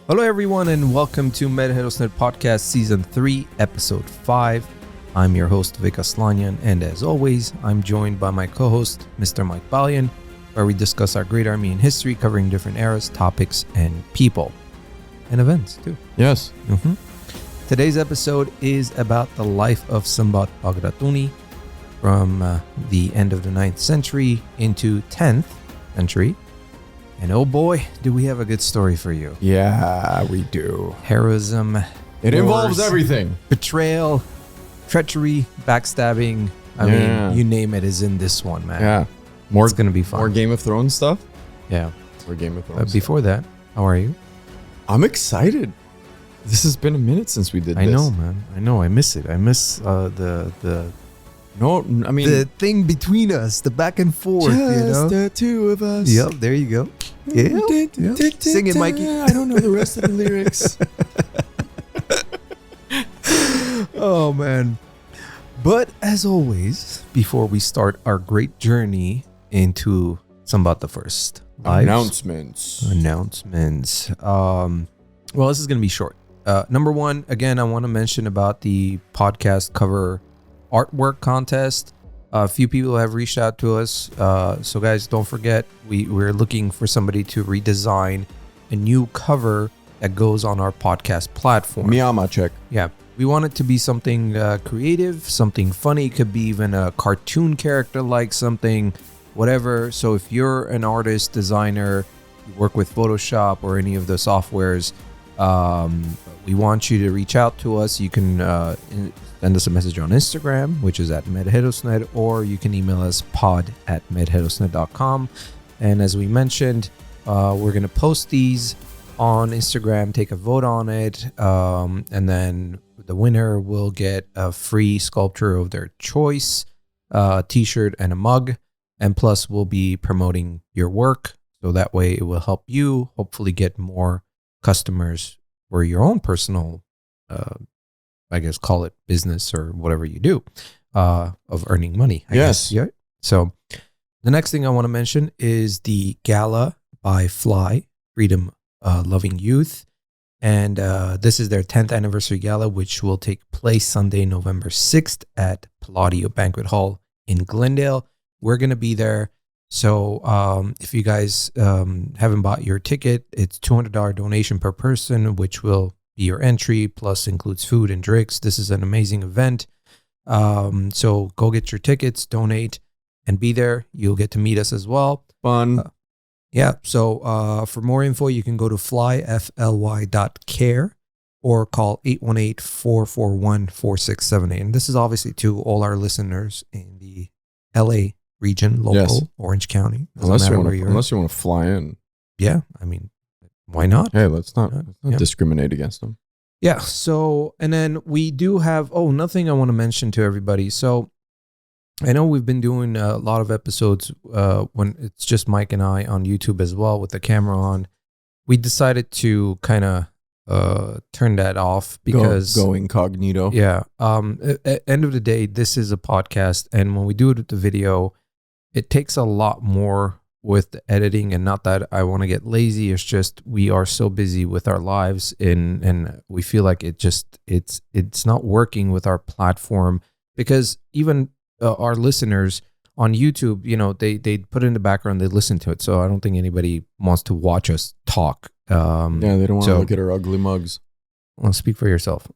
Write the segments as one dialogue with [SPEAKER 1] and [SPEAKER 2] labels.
[SPEAKER 1] Hello, everyone, and welcome to Mer Hersoner Podcast Season 3, Episode 5. I'm your host, Vic Aslanyan, and as always, I'm joined by my co-host, Mr. Mike Balian, where we discuss our great Armenian history, covering different eras, topics, and people. And events, too.
[SPEAKER 2] Yes.
[SPEAKER 1] Today's episode is about the life of Smbat Bagratuni from the end of the 9th century into 10th century. And oh boy, do we have a good story for you.
[SPEAKER 2] Yeah, we do.
[SPEAKER 1] Heroism.
[SPEAKER 2] It involves everything.
[SPEAKER 1] Betrayal, treachery, backstabbing. I mean, you name it is in this one, man.
[SPEAKER 2] Yeah.
[SPEAKER 1] It's going to be fun.
[SPEAKER 2] More Game of Thrones stuff?
[SPEAKER 1] Yeah.
[SPEAKER 2] More Game of Thrones
[SPEAKER 1] Before that, how are you?
[SPEAKER 2] I'm excited. This has been a minute since we did this.
[SPEAKER 1] I know, man. I know. I miss it. I miss the thing between us, the back and forth,
[SPEAKER 2] just the two of us.
[SPEAKER 1] Yep, there you go. Yeah. Sing it, Mikey.
[SPEAKER 2] I don't know the rest of the lyrics.
[SPEAKER 1] Oh, man. But as always, before we start our great journey into Smbat I,
[SPEAKER 2] Announcements.
[SPEAKER 1] Well, this is going to be short. Number one, again, I want to mention about the podcast cover artwork contest. A few people have reached out to us. So guys, don't forget, we're looking for somebody to redesign a new cover that goes on our podcast platform.
[SPEAKER 2] Miyama check.
[SPEAKER 1] Yeah. We want it to be something creative, something funny. It could be even a cartoon character, like something, whatever. So if you're an artist, designer, you work with Photoshop or any of the softwares, we want you to reach out to us. You can send us a message on Instagram, which is at Mer Hersoner, or you can email us pod@merhersoner.com. And as we mentioned, we're going to post these on Instagram, take a vote on it, and then the winner will get a free sculpture of their choice, a t-shirt and a mug, and plus we'll be promoting your work, so that way it will help you hopefully get more customers for your own personal I guess call it business or whatever you do, of earning money. I guess. Yeah. So the next thing I want to mention is the gala by Fly, Freedom Loving Youth. And this is their 10th anniversary gala, which will take place Sunday, November 6th at Palladio Banquet Hall in Glendale. We're going to be there. So if you guys haven't bought your ticket, it's $200 donation per person, which will be your entry, plus includes food and drinks. This is an amazing event. So go get your tickets, donate, and be there. You'll get to meet us as well.
[SPEAKER 2] Fun.
[SPEAKER 1] So for more info, you can go to fly.care or call 818-441-4678. And this is obviously to all our listeners in the LA region, local, Orange County.
[SPEAKER 2] Unless you want to fly in.
[SPEAKER 1] Yeah, I mean, why not?
[SPEAKER 2] Hey, let's not discriminate against them.
[SPEAKER 1] Yeah. So, and then we do have, nothing I want to mention to everybody. So I know we've been doing a lot of episodes when it's just Mike and I on YouTube as well with the camera on. We decided to kind of turn that off because
[SPEAKER 2] go incognito.
[SPEAKER 1] Yeah. At end of the day, this is a podcast. And when we do it with the video, it takes a lot more with the editing, and not that I want to get lazy. It's just we are so busy with our lives, and we feel like it's not working with our platform, because even our listeners on YouTube, they put it in the background, they listen to it. So I don't think anybody wants to watch us talk.
[SPEAKER 2] They don't want to look at our ugly mugs.
[SPEAKER 1] Well, speak for yourself.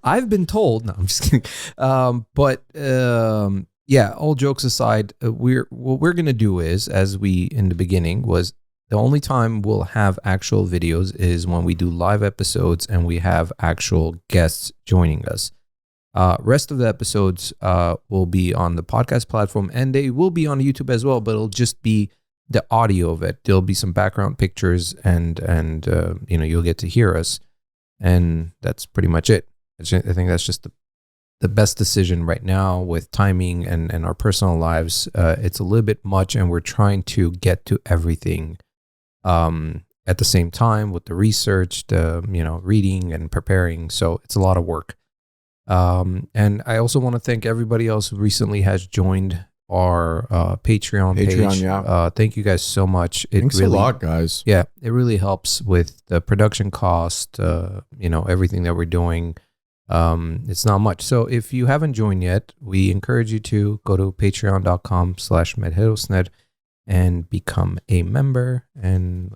[SPEAKER 1] I've been told. No, I'm just kidding. Yeah, all jokes aside, what we're going to do is, as we in the beginning was, the only time we'll have actual videos is when we do live episodes and we have actual guests joining us. Rest of the episodes will be on the podcast platform, and they will be on YouTube as well, but it'll just be the audio of it. There'll be some background pictures, and you'll get to hear us, and that's pretty much it. I think that's just the best decision right now with timing and our personal lives. It's a little bit much, and we're trying to get to everything at the same time with the research, the reading and preparing. So it's a lot of work. And I also want to thank everybody else who recently has joined our Patreon page.
[SPEAKER 2] Yeah.
[SPEAKER 1] Thank you guys so much.
[SPEAKER 2] Thanks a lot, guys.
[SPEAKER 1] Yeah, it really helps with the production cost, everything that we're doing. It's not much. So if you haven't joined yet, we encourage you to go to patreon.com/Mer Hersoner and become a member. And,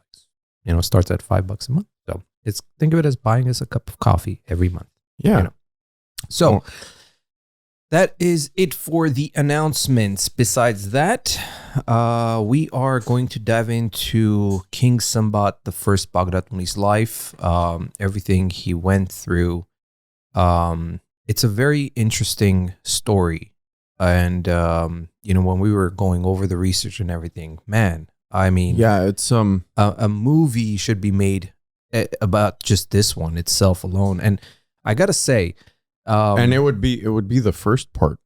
[SPEAKER 1] it starts at $5 a month. So think of it as buying us a cup of coffee every month.
[SPEAKER 2] Yeah.
[SPEAKER 1] So that is it for the announcements. Besides that, we are going to dive into King Smbat I Bagratuni's life, everything he went through. It's a very interesting story. And, when we were going over the research and everything, man, I mean,
[SPEAKER 2] yeah, it's
[SPEAKER 1] a movie should be made about just this one itself alone. And I got to say,
[SPEAKER 2] and it would be the first part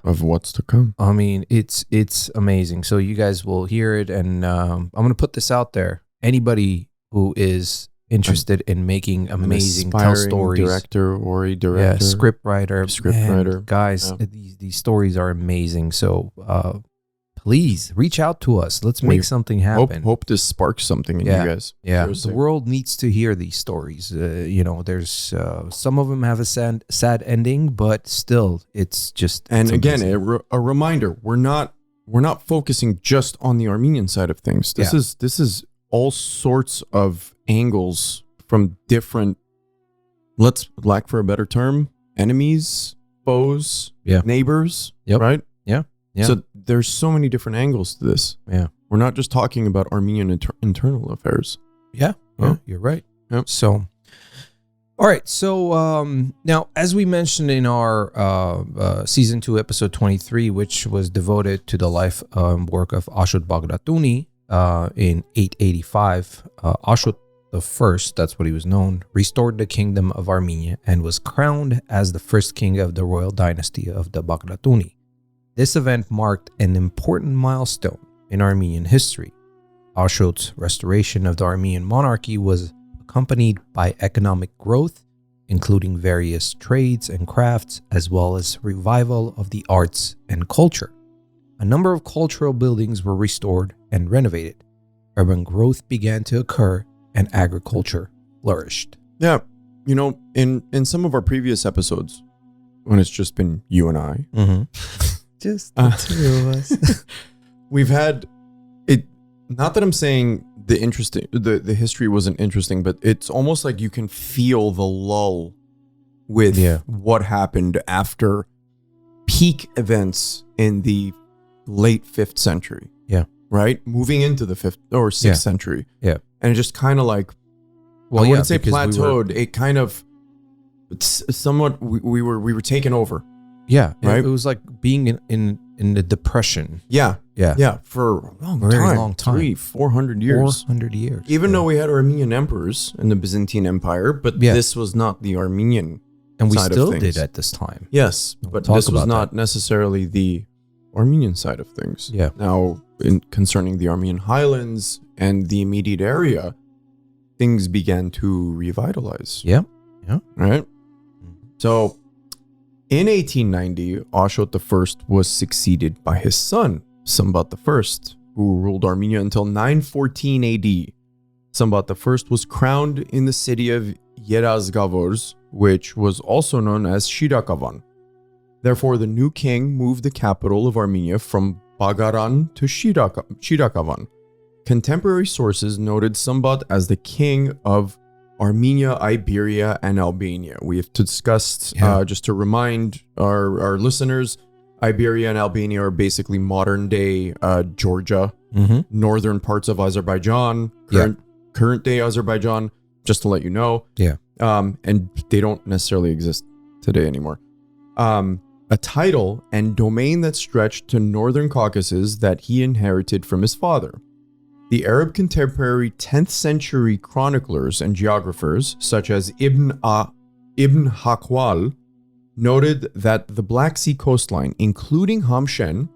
[SPEAKER 2] of what's to come.
[SPEAKER 1] I mean, it's amazing. So you guys will hear it, and I'm going to put this out there. Anybody who is interested in making amazing tell stories,
[SPEAKER 2] director or a director,
[SPEAKER 1] script writer, guys,
[SPEAKER 2] yeah.
[SPEAKER 1] these stories are amazing. So please reach out to us. Let's make something happen.
[SPEAKER 2] Hope this sparks something in you guys.
[SPEAKER 1] Yeah, the world needs to hear these stories. There's some of them have a sad ending, but still, it's just.
[SPEAKER 2] And again, a reminder: we're not focusing just on the Armenian side of things. This is all sorts of angles from different, let's lack for a better term, enemies, foes, neighbors, right?
[SPEAKER 1] Yeah.
[SPEAKER 2] So there's so many different angles to this.
[SPEAKER 1] Yeah.
[SPEAKER 2] We're not just talking about Armenian internal affairs.
[SPEAKER 1] Yeah. You're right.
[SPEAKER 2] Yep.
[SPEAKER 1] So, all right. So now, as we mentioned in our season 2, episode 23, which was devoted to the life work of Ashot Bagratuni in 885, Ashot I, that's what he was known, restored the kingdom of Armenia and was crowned as the first king of the royal dynasty of the Bagratuni. This event marked an important milestone in Armenian history. Ashot's restoration of the Armenian monarchy was accompanied by economic growth, including various trades and crafts, as well as revival of the arts and culture. A number of cultural buildings were restored and renovated. Urban growth began to occur and agriculture flourished.
[SPEAKER 2] Yeah. In some of our previous episodes, when it's just been you and I,
[SPEAKER 1] just the two of us.
[SPEAKER 2] We've had it. Not that I'm saying the history wasn't interesting, but it's almost like you can feel the lull with what happened after peak events in the late 5th century.
[SPEAKER 1] Yeah.
[SPEAKER 2] Right? Moving into the 5th or 6th century.
[SPEAKER 1] Yeah.
[SPEAKER 2] And it just kind of like, I wouldn't say plateaued. It kind of somewhat, we were taken over.
[SPEAKER 1] Yeah,
[SPEAKER 2] right.
[SPEAKER 1] It was like being in the depression.
[SPEAKER 2] Yeah, for a
[SPEAKER 1] very long time,
[SPEAKER 2] 300-400 years.
[SPEAKER 1] 400 years.
[SPEAKER 2] Even though we had Armenian emperors in the Byzantine Empire, but this was not the Armenian
[SPEAKER 1] and we
[SPEAKER 2] side
[SPEAKER 1] still
[SPEAKER 2] of things.
[SPEAKER 1] did at this time.
[SPEAKER 2] Yes, but this was not necessarily the Armenian side of things.
[SPEAKER 1] Yeah.
[SPEAKER 2] Now, concerning the Armenian highlands and the immediate area, things began to revitalize.
[SPEAKER 1] Yeah.
[SPEAKER 2] Right. So, in 1890, Ashot I was succeeded by his son, Smbat I, who ruled Armenia until 914 AD. Smbat I was crowned in the city of Yerazgavors, which was also known as Shirakavan. Therefore, the new king moved the capital of Armenia from Bagaran to Shirakavan. Contemporary sources noted Smbat as the king of Armenia, Iberia, and Albania. We have discussed, just to remind our listeners, Iberia and Albania are basically modern-day Georgia, northern parts of Azerbaijan, current-day Azerbaijan, just to let you know.
[SPEAKER 1] Yeah.
[SPEAKER 2] And they don't necessarily exist today anymore. A title and domain that stretched to northern Caucasus that he inherited from his father. The Arab contemporary 10th century chroniclers and geographers, such as Ibn Hakwal, noted that the Black Sea coastline, including Hamshen,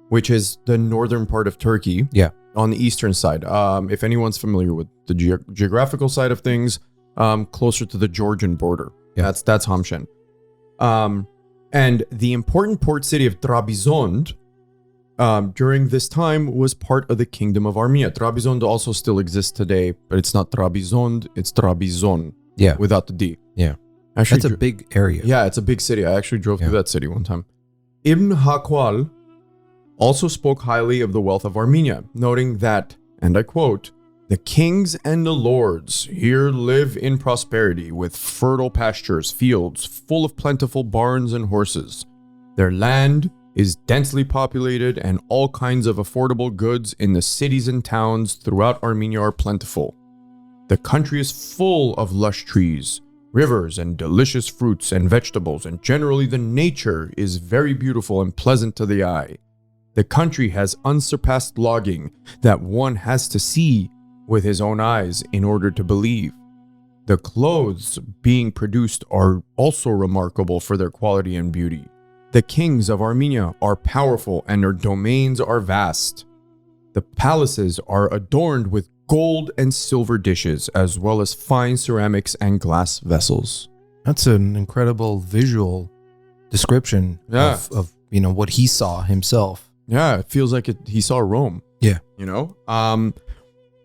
[SPEAKER 2] which is the northern part of Turkey, on the eastern side. If anyone's familiar with the geographical side of things, closer to the Georgian border. That's Hamshen. And the important port city of Trabzon during this time was part of the Kingdom of Armenia. Trabzon also still exists today, but it's not Trabzon, it's Trabzon.
[SPEAKER 1] Yeah.
[SPEAKER 2] Without the D.
[SPEAKER 1] Yeah.
[SPEAKER 2] Actually,
[SPEAKER 1] That's a big area.
[SPEAKER 2] Yeah, it's a big city. I actually drove through that city one time. Ibn Hakwal also spoke highly of the wealth of Armenia, noting that, and I quote, "The kings and the lords here live in prosperity with fertile pastures, fields full of plentiful barns and horses. Their land is densely populated and all kinds of affordable goods in the cities and towns throughout Armenia are plentiful. The country is full of lush trees, rivers, and delicious fruits and vegetables, and generally the nature is very beautiful and pleasant to the eye. The country has unsurpassed logging that one has to see with his own eyes in order to believe. The clothes being produced are also remarkable for their quality and beauty. The kings of Armenia are powerful and their domains are vast. The palaces are adorned with gold and silver dishes, as well as fine ceramics and glass vessels."
[SPEAKER 1] That's an incredible visual description of what he saw himself.
[SPEAKER 2] Yeah, it feels like he saw Rome.
[SPEAKER 1] Yeah.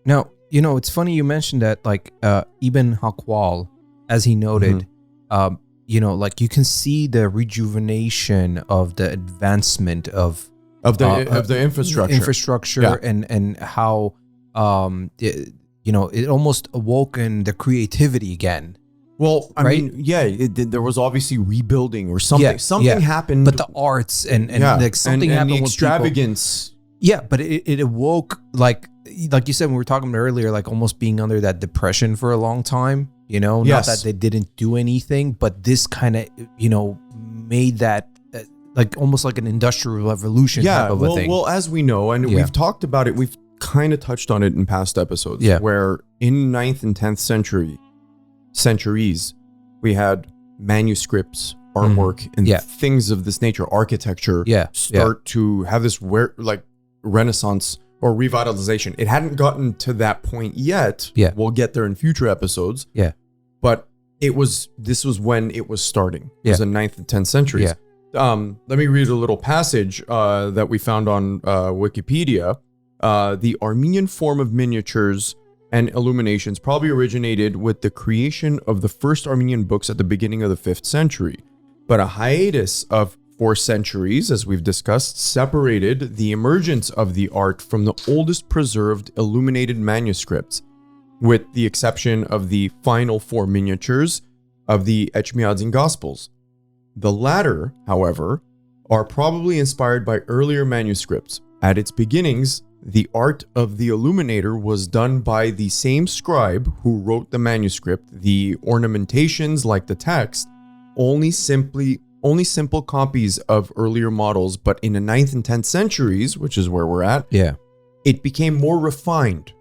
[SPEAKER 2] Now,
[SPEAKER 1] it's funny you mentioned that, like, Ibn Hakwal, as he noted, like you can see the rejuvenation of the advancement of
[SPEAKER 2] the infrastructure.
[SPEAKER 1] and how it almost awoken the creativity again.
[SPEAKER 2] Well, I
[SPEAKER 1] right?
[SPEAKER 2] mean, there was obviously rebuilding or something. Something happened,
[SPEAKER 1] but the arts and like something happened
[SPEAKER 2] the
[SPEAKER 1] with
[SPEAKER 2] extravagance.
[SPEAKER 1] Yeah, but it awoke, like you said when we were talking about earlier, like almost being under that depression for a long time. Not that they didn't do anything, but this kind of made that like almost like an industrial revolution type of a thing.
[SPEAKER 2] Well, as we know, and we've talked about it, we've kind of touched on it in past episodes.
[SPEAKER 1] Yeah.
[SPEAKER 2] Where in 9th and 10th centuries, we had manuscripts, artwork, and things of this nature, architecture, start to have this renaissance or revitalization. It hadn't gotten to that point yet.
[SPEAKER 1] Yeah.
[SPEAKER 2] We'll get there in future episodes.
[SPEAKER 1] Yeah.
[SPEAKER 2] But this was when it was starting. It was the 9th and 10th centuries.
[SPEAKER 1] Yeah.
[SPEAKER 2] Let me read a little passage that we found on Wikipedia. The Armenian form of miniatures and illuminations probably originated with the creation of the first Armenian books at the beginning of the 5th century. But a hiatus of 4 centuries, as we've discussed, separated the emergence of the art from the oldest preserved illuminated manuscripts, with the exception of the final 4 miniatures of the Echmiadzin Gospels. The latter, however, are probably inspired by earlier manuscripts. At its beginnings, the art of the illuminator was done by the same scribe who wrote the manuscript. The ornamentations, like the text, only simple copies of earlier models, but in the 9th and 10th centuries, which is where we're at, it became more refined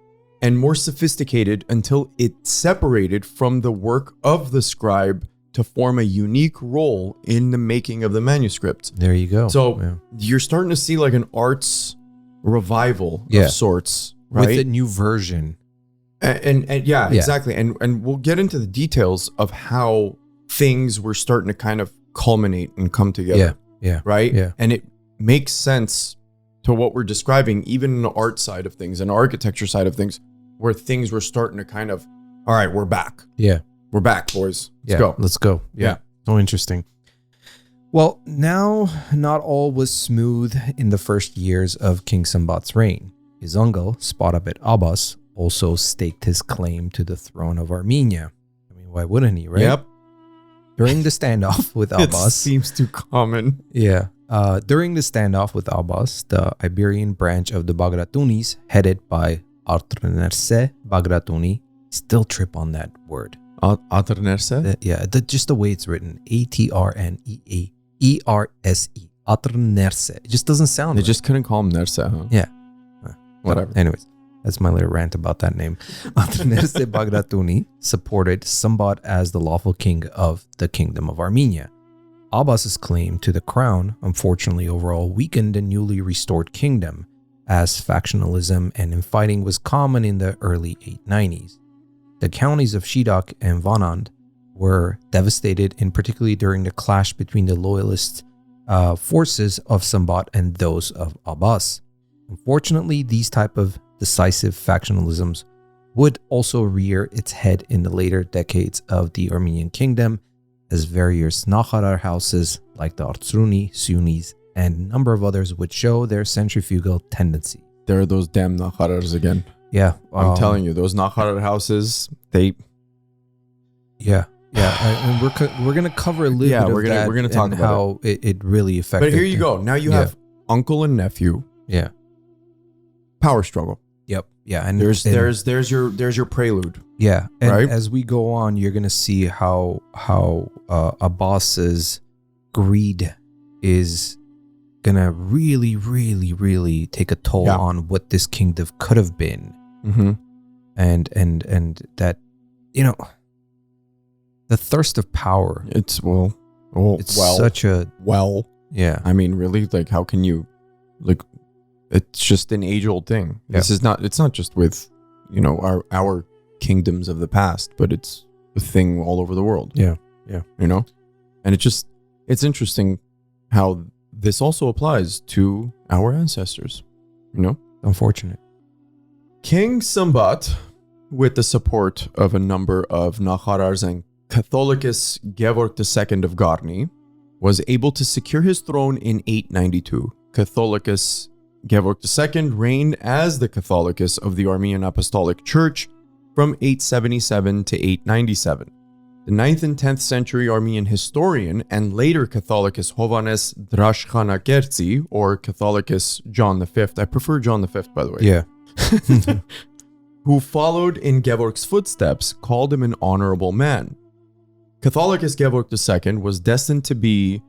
[SPEAKER 2] and more sophisticated until it separated from the work of the scribe to form a unique role in the making of the manuscripts.
[SPEAKER 1] There you go.
[SPEAKER 2] So you're starting to see like an arts revival of sorts, right?
[SPEAKER 1] With a new version.
[SPEAKER 2] And exactly. And we'll get into the details of how things were starting to kind of culminate and come together.
[SPEAKER 1] Yeah.
[SPEAKER 2] Right?
[SPEAKER 1] Yeah.
[SPEAKER 2] And it makes sense to what we're describing, even in the art side of things and architecture side of things, where things were starting to kind of, all right, we're back.
[SPEAKER 1] Yeah.
[SPEAKER 2] We're back, boys. Let's go.
[SPEAKER 1] Yeah. So interesting. Well, now, not all was smooth in the first years of King Smbat's reign. His uncle, Spadabet Abbas, also staked his claim to the throne of Armenia. I mean, why wouldn't he, right?
[SPEAKER 2] Yep.
[SPEAKER 1] During the standoff with Abbas...
[SPEAKER 2] It seems too common.
[SPEAKER 1] Yeah. During the standoff with Abbas, the Iberian branch of the Bagratunis, headed by Artrnerse Bagratuni, still trip on that word.
[SPEAKER 2] Artrnerse?
[SPEAKER 1] Just the way it's written. Atrneaerse. Artrnerse. It just doesn't sound
[SPEAKER 2] They
[SPEAKER 1] right.
[SPEAKER 2] just couldn't call him Nerse, huh?
[SPEAKER 1] Yeah.
[SPEAKER 2] Whatever.
[SPEAKER 1] Anyways, that's my little rant about that name. Artrnerse Bagratuni supported Smbat as the lawful king of the Kingdom of Armenia. Abbas's claim to the crown, unfortunately, overall weakened the newly restored kingdom, as factionalism and infighting was common in the early 890s. The counties of Shidak and Vanand were devastated, in particularly during the clash between the loyalists forces of Smbat and those of Abbas. Unfortunately, these type of decisive factionalisms would also rear its head in the later decades of the Armenian kingdom, as various Nakharar houses like the Bagratuni, Sunnis, and a number of others would show their centrifugal tendency.
[SPEAKER 2] There are those damn Nakharars again.
[SPEAKER 1] Yeah.
[SPEAKER 2] I'm telling you, those Nakharar houses, they...
[SPEAKER 1] Yeah. And we're going to cover a little bit of that.
[SPEAKER 2] We're gonna talk about
[SPEAKER 1] how it really affected.
[SPEAKER 2] But here you go. Now you have uncle and nephew.
[SPEAKER 1] Yeah.
[SPEAKER 2] Power struggle.
[SPEAKER 1] Yep. Yeah. And
[SPEAKER 2] there's your prelude.
[SPEAKER 1] Yeah. And
[SPEAKER 2] right?
[SPEAKER 1] as we go on, you're going to see how Abbas's greed is going to really, really, really take a toll on what this kingdom could have been.
[SPEAKER 2] Mm-hmm.
[SPEAKER 1] And that, the thirst of power.
[SPEAKER 2] It's
[SPEAKER 1] such a... Yeah.
[SPEAKER 2] I mean, really, like, how can you... Like, it's just an age-old thing.
[SPEAKER 1] Yeah.
[SPEAKER 2] It's not just with, our kingdoms of the past, but it's a thing all over the world.
[SPEAKER 1] Yeah.
[SPEAKER 2] And it's interesting how this also applies to our ancestors,
[SPEAKER 1] Unfortunate.
[SPEAKER 2] King Smbat, with the support of a number of Nakharars and Catholicus Georg II of Garni, was able to secure his throne in 892. Catholicus Georg II reigned as the Catholicus of the Armenian Apostolic Church from 877 to 897. The 9th and 10th century Armenian historian and later Catholicus Hovannes Drashkhanakertsi, or Catholicus John V, I prefer John V, by the way.
[SPEAKER 1] Yeah.
[SPEAKER 2] Who followed in Georg's footsteps, called him an honorable man. Catholicus Georg II was destined to be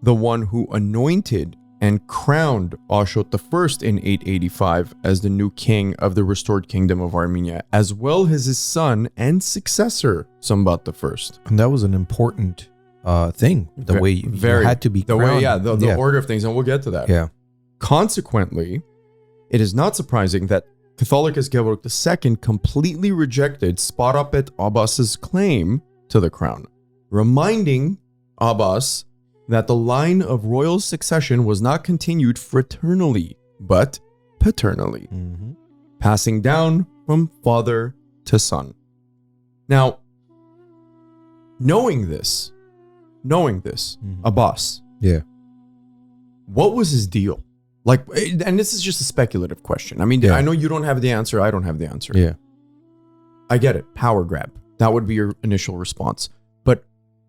[SPEAKER 2] the one who anointed and crowned Ashot I in 885 as the new king of the restored kingdom of Armenia, as well as his son and successor, Smbat I.
[SPEAKER 1] And that was an important thing. The way you had to be crowned.
[SPEAKER 2] The order of things, and we'll get to that.
[SPEAKER 1] Yeah.
[SPEAKER 2] Consequently, it is not surprising that Catholicus Georg II completely rejected Sparapet Abbas's claim to the crown, reminding Abbas that the line of royal succession was not continued fraternally, but paternally, passing down from father to son. Now, knowing this, Abbas, what was his deal? Like, and this is just a speculative question. I mean, I know you don't have the answer. I don't have the answer.
[SPEAKER 1] Yeah.
[SPEAKER 2] I get it. Power grab. That would be your initial response. But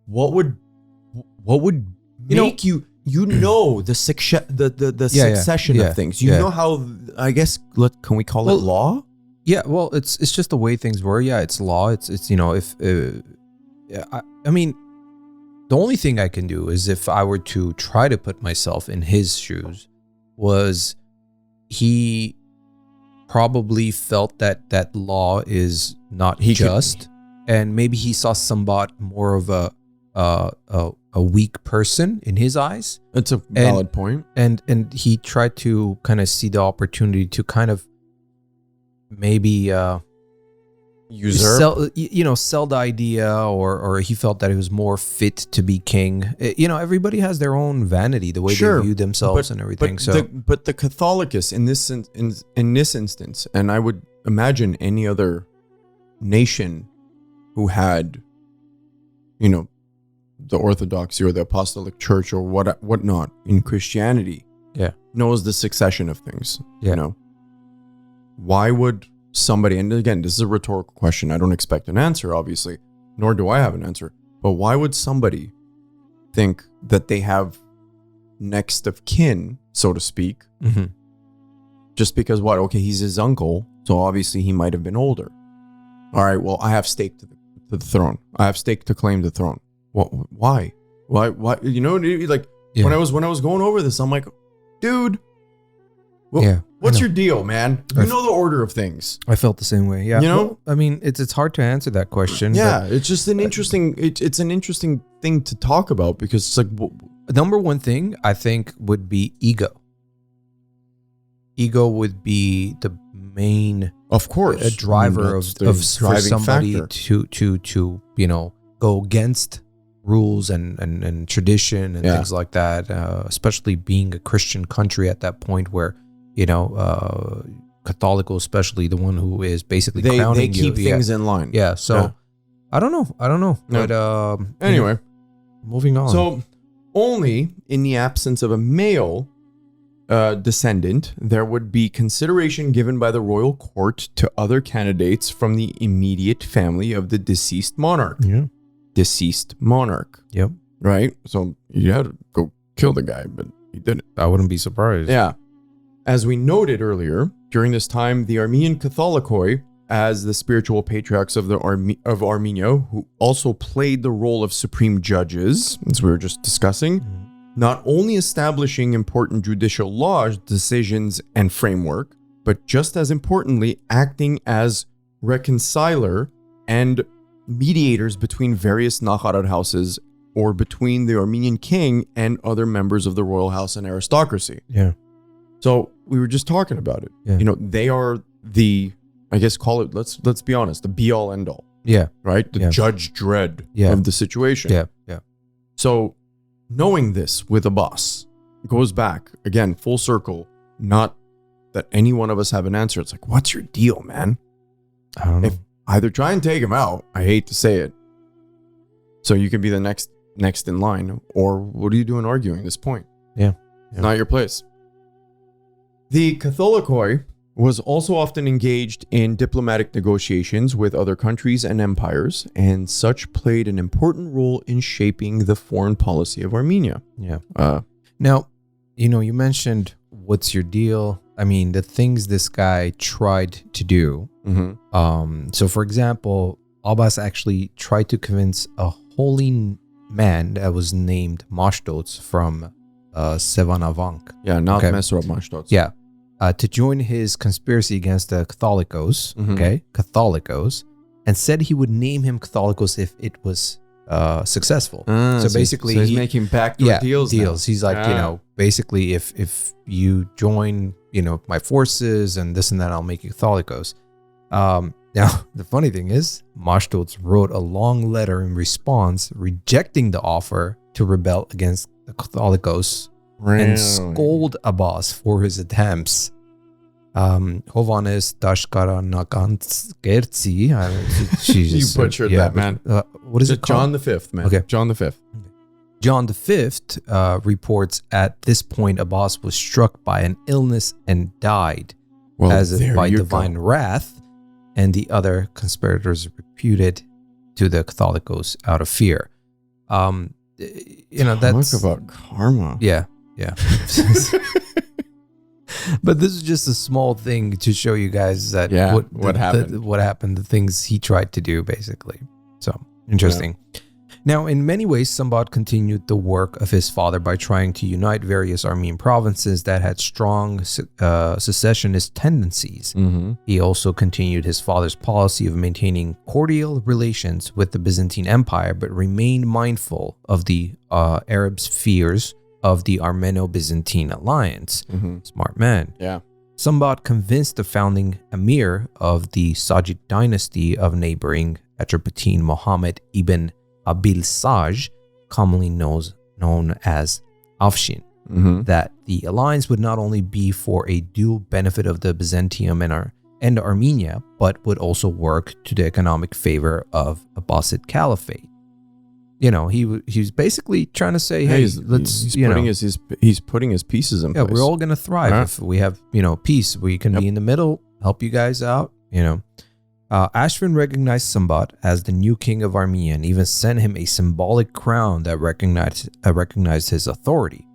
[SPEAKER 2] what would make the succession of things? You know how, I guess, can we call it law?
[SPEAKER 1] Yeah, well, it's just the way things were. Yeah, it's law. It's I mean, the only thing I can do is if I were to try to put myself in his shoes, was he probably felt that law is not just, and maybe he saw Smbat more of a weak person in his eyes.
[SPEAKER 2] That's a valid point.
[SPEAKER 1] And he tried to kind of see the opportunity to kind of maybe
[SPEAKER 2] usurp,
[SPEAKER 1] sell the idea, or he felt that he was more fit to be king. Everybody has their own vanity, the way they view themselves and everything.
[SPEAKER 2] But the Catholicus in this instance, and I would imagine any other nation who had, the Orthodoxy or the Apostolic Church or whatnot in Christianity, knows the succession of things. Why would somebody, and again, this is a rhetorical question, I don't expect an answer, obviously, nor do I have an answer, but why would somebody think that they have next of kin, so to speak, just because he's his uncle, so obviously he might have been older. All right, well, I have stake to the throne. I have stake to claim the throne. Why? Why? When I was going over this, I'm like, dude, what's your deal, man? You know the order of things.
[SPEAKER 1] I felt the same way. Yeah. Well, I mean, it's hard to answer that question.
[SPEAKER 2] Yeah, it's just an interesting. It's an interesting thing to talk about because it's like
[SPEAKER 1] number one thing I think would be ego. Ego would be the main,
[SPEAKER 2] of course,
[SPEAKER 1] a driver of for somebody factor. to go against rules and tradition and things like that, especially being a Christian country at that point where, Catholico, especially the one who is basically crowning you.
[SPEAKER 2] They keep things in line.
[SPEAKER 1] Yeah. So I don't know.
[SPEAKER 2] Yeah.
[SPEAKER 1] But
[SPEAKER 2] Anyway,
[SPEAKER 1] moving on.
[SPEAKER 2] So only in the absence of a male descendant, there would be consideration given by the royal court to other candidates from the immediate family of the deceased monarch.
[SPEAKER 1] Yeah.
[SPEAKER 2] Deceased monarch.
[SPEAKER 1] Yep.
[SPEAKER 2] Right? So you had to go kill the guy, but he didn't.
[SPEAKER 1] I wouldn't be surprised.
[SPEAKER 2] Yeah. As we noted earlier, during this time, the Armenian Catholicoi, as the spiritual patriarchs of Armenia, who also played the role of supreme judges, as we were just discussing, not only establishing important judicial laws, decisions, and framework, but just as importantly, acting as reconciler and mediators between various Nakharat houses or between the Armenian king and other members of the royal house and aristocracy.
[SPEAKER 1] Yeah.
[SPEAKER 2] So we were just talking about it.
[SPEAKER 1] Yeah.
[SPEAKER 2] They are the, I guess, call it, let's be honest, the be all end all.
[SPEAKER 1] Yeah.
[SPEAKER 2] Right? The Judge Dredd of the situation.
[SPEAKER 1] Yeah. Yeah.
[SPEAKER 2] So knowing this with a boss goes back, again, full circle, not that any one of us have an answer. It's like, what's your deal, man?
[SPEAKER 1] I don't know.
[SPEAKER 2] Either try and take him out, I hate to say it, so you can be the next in line, or what are you doing arguing this point?
[SPEAKER 1] Yeah.
[SPEAKER 2] It's not your place. The Catholicoi was also often engaged in diplomatic negotiations with other countries and empires, and such played an important role in shaping the foreign policy of Armenia.
[SPEAKER 1] Yeah. Now, you mentioned what's your deal? I mean, the things this guy tried to do. So, for example, Abbas actually tried to convince a holy man that was named Mashtots from Sevanavank.
[SPEAKER 2] Yeah, not Mesrop Mashtots.
[SPEAKER 1] Yeah. To join his conspiracy against the Catholicos, Catholicos, and said he would name him Catholicos if it was successful. So basically,
[SPEAKER 2] he's making backdoor deals.
[SPEAKER 1] He's like, basically, if you join, my forces and this and that, I'll make you Catholicos. Now, the funny thing is, Mashtots wrote a long letter in response, rejecting the offer to rebel against the Catholicos.
[SPEAKER 2] Really?
[SPEAKER 1] And scold Abbas for his attempts. Hovanes Dashkara Nakantskertsi.
[SPEAKER 2] You butchered that, man.
[SPEAKER 1] What is it called?
[SPEAKER 2] John the Fifth, man.
[SPEAKER 1] Okay.
[SPEAKER 2] John the Fifth.
[SPEAKER 1] John V reports at this point Abbas was struck by an illness and died, as if by divine wrath, and the other conspirators reputed to the Catholicos out of fear. That's
[SPEAKER 2] talk about karma.
[SPEAKER 1] Yeah. But this is just a small thing to show you guys that what happened, the things he tried to do, basically. So interesting. Yeah. Now, in many ways, Smbat continued the work of his father by trying to unite various Armenian provinces that had strong secessionist tendencies. He also continued his father's policy of maintaining cordial relations with the Byzantine Empire, but remained mindful of the Arabs' fears of the Armeno-Byzantine alliance. Smart man.
[SPEAKER 2] Yeah.
[SPEAKER 1] Smbat convinced the founding emir of the Sajid dynasty of neighboring Atropatene Muhammad ibn Abil Saj, commonly known as Afshin, that the alliance would not only be for a dual benefit of the Byzantium and Armenia, but would also work to the economic favor of Abbasid Caliphate. He was basically trying to say, hey,
[SPEAKER 2] he's putting his pieces in place.
[SPEAKER 1] Yeah, we're all going to thrive if we have, peace. We can be in the middle, help you guys out, Afshin recognized Smbat as the new king of Armenia and even sent him a symbolic crown that recognized his authority.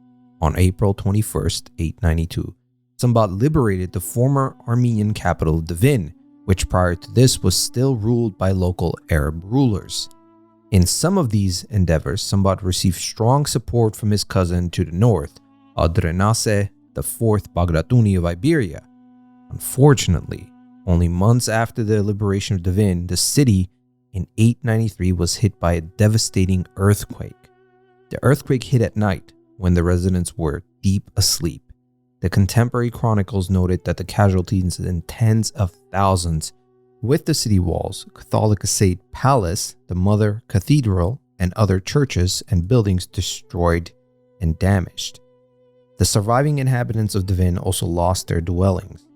[SPEAKER 1] On April 21st, 892, Smbat liberated the former Armenian capital Dvin, which prior to this was still ruled by local Arab rulers. In some of these endeavors, Smbat received strong support from his cousin to the north, Adrenase, the fourth Bagratuni of Iberia. Unfortunately, only months after the liberation of Dvin, the city in 893 was hit by a devastating earthquake. The earthquake hit at night when the residents were deep asleep. The contemporary chronicles noted that the casualties in tens of thousands, with the city walls, Catholic Estate Palace, the Mother Cathedral, and other churches and buildings destroyed and damaged. The surviving inhabitants of Dvin also lost their dwellings.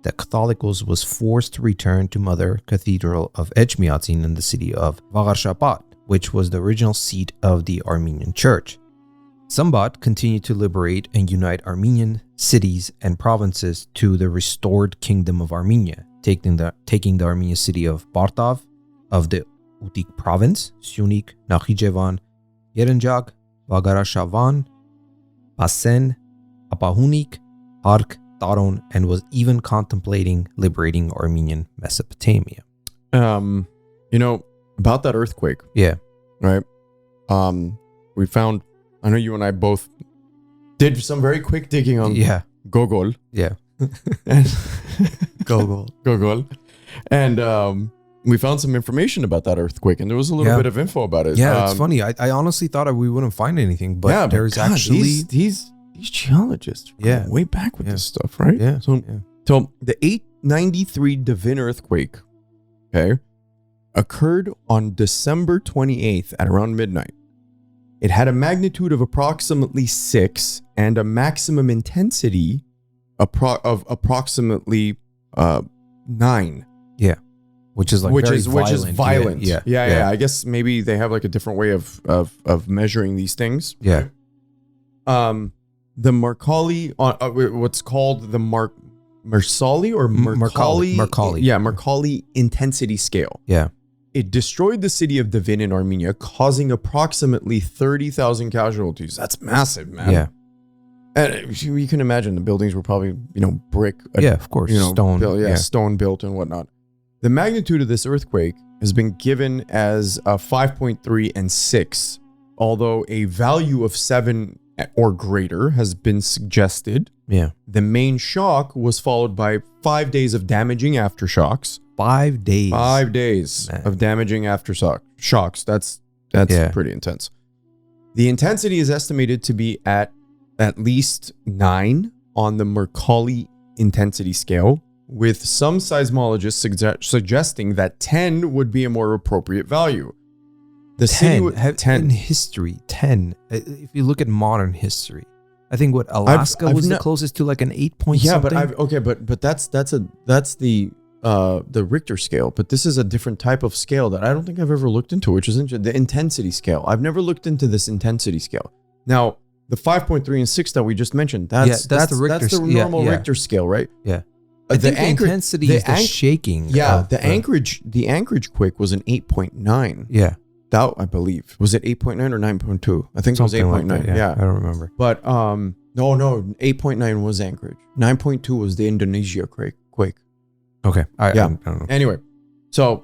[SPEAKER 1] The Catholicos was forced to return to Mother Cathedral of Echmiadzin in the city of Bagratuni, which was the original seat of the Armenian Church. Smbat continued to liberate and unite Armenian cities and provinces to the restored Kingdom of Armenia, taking the Armenian city of Bartav, of the Utik province, Syunik, Nakhichevan, Yerenjak, Vagarashavan, Pasen, Apahunik, Ark, Taron, and was even contemplating liberating Armenian Mesopotamia.
[SPEAKER 2] About that earthquake,
[SPEAKER 1] Yeah.
[SPEAKER 2] right? We found, I know you and I both did some very quick digging on Gogol.
[SPEAKER 1] Yeah.
[SPEAKER 2] And
[SPEAKER 1] Gogol.
[SPEAKER 2] And we found some information about that earthquake, and there was a little bit of info about it.
[SPEAKER 1] Yeah, it's funny. I honestly thought we wouldn't find anything, but there's actually
[SPEAKER 2] these geologists way back with this stuff, right?
[SPEAKER 1] Yeah.
[SPEAKER 2] So the 893 Dvin earthquake, occurred on December 28th at around midnight. It had a magnitude of approximately 6 and a maximum intensity of approximately 9.
[SPEAKER 1] Yeah. Which is
[SPEAKER 2] violent.
[SPEAKER 1] Yeah.
[SPEAKER 2] I guess maybe they have like a different way of measuring these things.
[SPEAKER 1] Yeah.
[SPEAKER 2] The Mercalli, what's called the Mercalli or Mercalli?
[SPEAKER 1] Mercalli.
[SPEAKER 2] Yeah, Mercalli intensity scale.
[SPEAKER 1] Yeah.
[SPEAKER 2] It destroyed the city of Dvin in Armenia, causing approximately 30,000 casualties. That's massive, man.
[SPEAKER 1] Yeah.
[SPEAKER 2] And you can imagine the buildings were probably, brick.
[SPEAKER 1] Yeah, of course. Stone.
[SPEAKER 2] Built, stone built and whatnot. The magnitude of this earthquake has been given as 5.3 and 6, although a value of 7 or greater has been suggested.
[SPEAKER 1] Yeah.
[SPEAKER 2] The main shock was followed by 5 days of damaging aftershocks.
[SPEAKER 1] 5 days.
[SPEAKER 2] 5 days of damaging aftershocks. That's pretty intense. The intensity is estimated to be at least 9 on the Mercalli intensity scale, with some seismologists suggesting that 10 would be a more appropriate value. The
[SPEAKER 1] 10 in history, 10. If you look at modern history, I think Alaska was the closest to like an 8 point something.
[SPEAKER 2] But that's the Richter scale. But this is a different type of scale that I don't think I've ever looked into, which is the intensity scale. I've never looked into this intensity scale. Now, the 5.3 and 6 that we just mentioned, that's the normal Richter scale, right?
[SPEAKER 1] Yeah. The intensity is the shaking.
[SPEAKER 2] Yeah, the Anchorage quake was an 8.9.
[SPEAKER 1] Yeah.
[SPEAKER 2] That, I believe. Was it 8.9 or 9.2? I think
[SPEAKER 1] something
[SPEAKER 2] it was 8.9.
[SPEAKER 1] Like that, yeah. I don't remember.
[SPEAKER 2] But no, 8.9 was Anchorage. 9.2 was the Indonesia quake.
[SPEAKER 1] Okay. I don't know.
[SPEAKER 2] Anyway, don't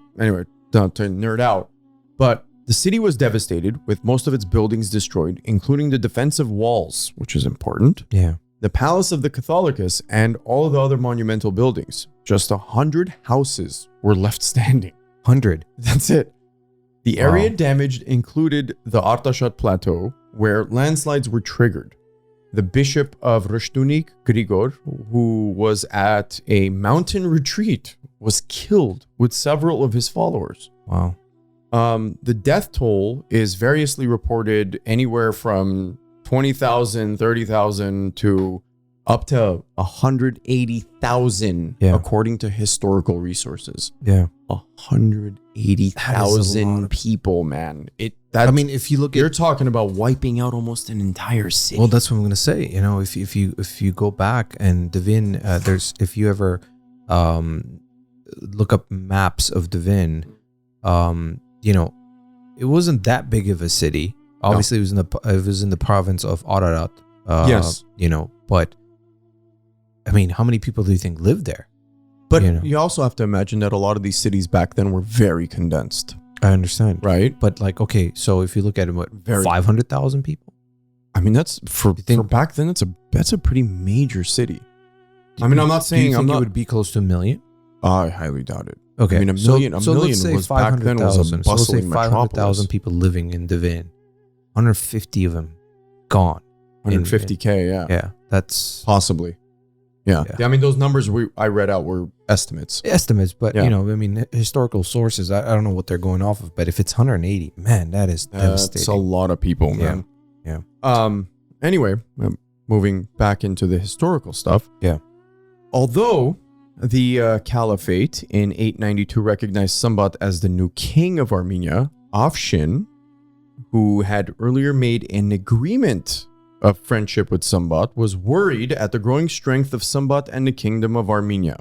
[SPEAKER 2] to nerd out. But the city was devastated, with most of its buildings destroyed, including the defensive walls, which is important.
[SPEAKER 1] Yeah.
[SPEAKER 2] The Palace of the Catholicos, and all of the other monumental buildings. Just 100 houses were left standing.
[SPEAKER 1] 100.
[SPEAKER 2] That's it. The area damaged included the Artashat Plateau, where landslides were triggered. The Bishop of Rashtunik, Grigor, who was at a mountain retreat, was killed with several of his followers.
[SPEAKER 1] Wow.
[SPEAKER 2] The death toll is variously reported anywhere from 20,000, 30,000 to up to 180,000, according to historical resources.
[SPEAKER 1] Yeah.
[SPEAKER 2] 180,000 people, man. If you look at, you're talking about wiping out almost an entire city.
[SPEAKER 1] Well, that's what I'm gonna say. If you go back and Dvin, if you ever look up maps of Dvin, it wasn't that big of a city. Obviously, it was in the province of Ararat.
[SPEAKER 2] Yes.
[SPEAKER 1] But I mean, how many people do you think lived there?
[SPEAKER 2] But you also have to imagine that a lot of these cities back then were very condensed.
[SPEAKER 1] I understand.
[SPEAKER 2] Right?
[SPEAKER 1] But so if you look at it, 500,000 people?
[SPEAKER 2] I mean, that's for back then, that's a pretty major city. I'm not saying
[SPEAKER 1] it would be close to 1 million?
[SPEAKER 2] I highly doubt it.
[SPEAKER 1] Okay.
[SPEAKER 2] I mean, a million was back then was a bustling metropolis.
[SPEAKER 1] 500,000 people living in Dvin. 150 of them gone.
[SPEAKER 2] 150K, yeah.
[SPEAKER 1] Yeah, that's...
[SPEAKER 2] Possibly. Yeah. I mean, those numbers I read out were estimates.
[SPEAKER 1] But
[SPEAKER 2] Yeah.
[SPEAKER 1] you know, I mean, historical sources. I don't know what they're going off of, but if it's 180, man, that is devastating.
[SPEAKER 2] That's a lot of people, man.
[SPEAKER 1] Yeah.
[SPEAKER 2] Anyway, moving back into the historical stuff.
[SPEAKER 1] Yeah.
[SPEAKER 2] Although the Caliphate in 892 recognized Smbat as the new king of Armenia, Afshin, who had earlier made an agreement of friendship with Smbat, was worried at the growing strength of Smbat and the kingdom of Armenia.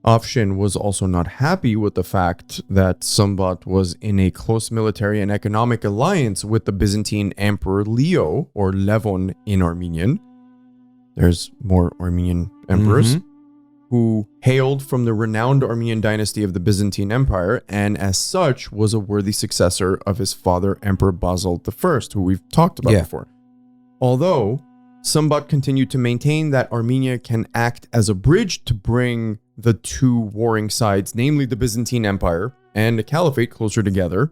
[SPEAKER 2] Afshin was also not happy with the fact that Smbat was in a close military and economic alliance with the Byzantine Emperor Leo, or Levon in Armenian. There's more Armenian emperors, who hailed from the renowned Armenian dynasty of the Byzantine Empire, and as such was a worthy successor of his father, Emperor Basil I, who we've talked about before. Although Smbat continued to maintain that Armenia can act as a bridge to bring the two warring sides, namely the Byzantine Empire and the Caliphate, closer together,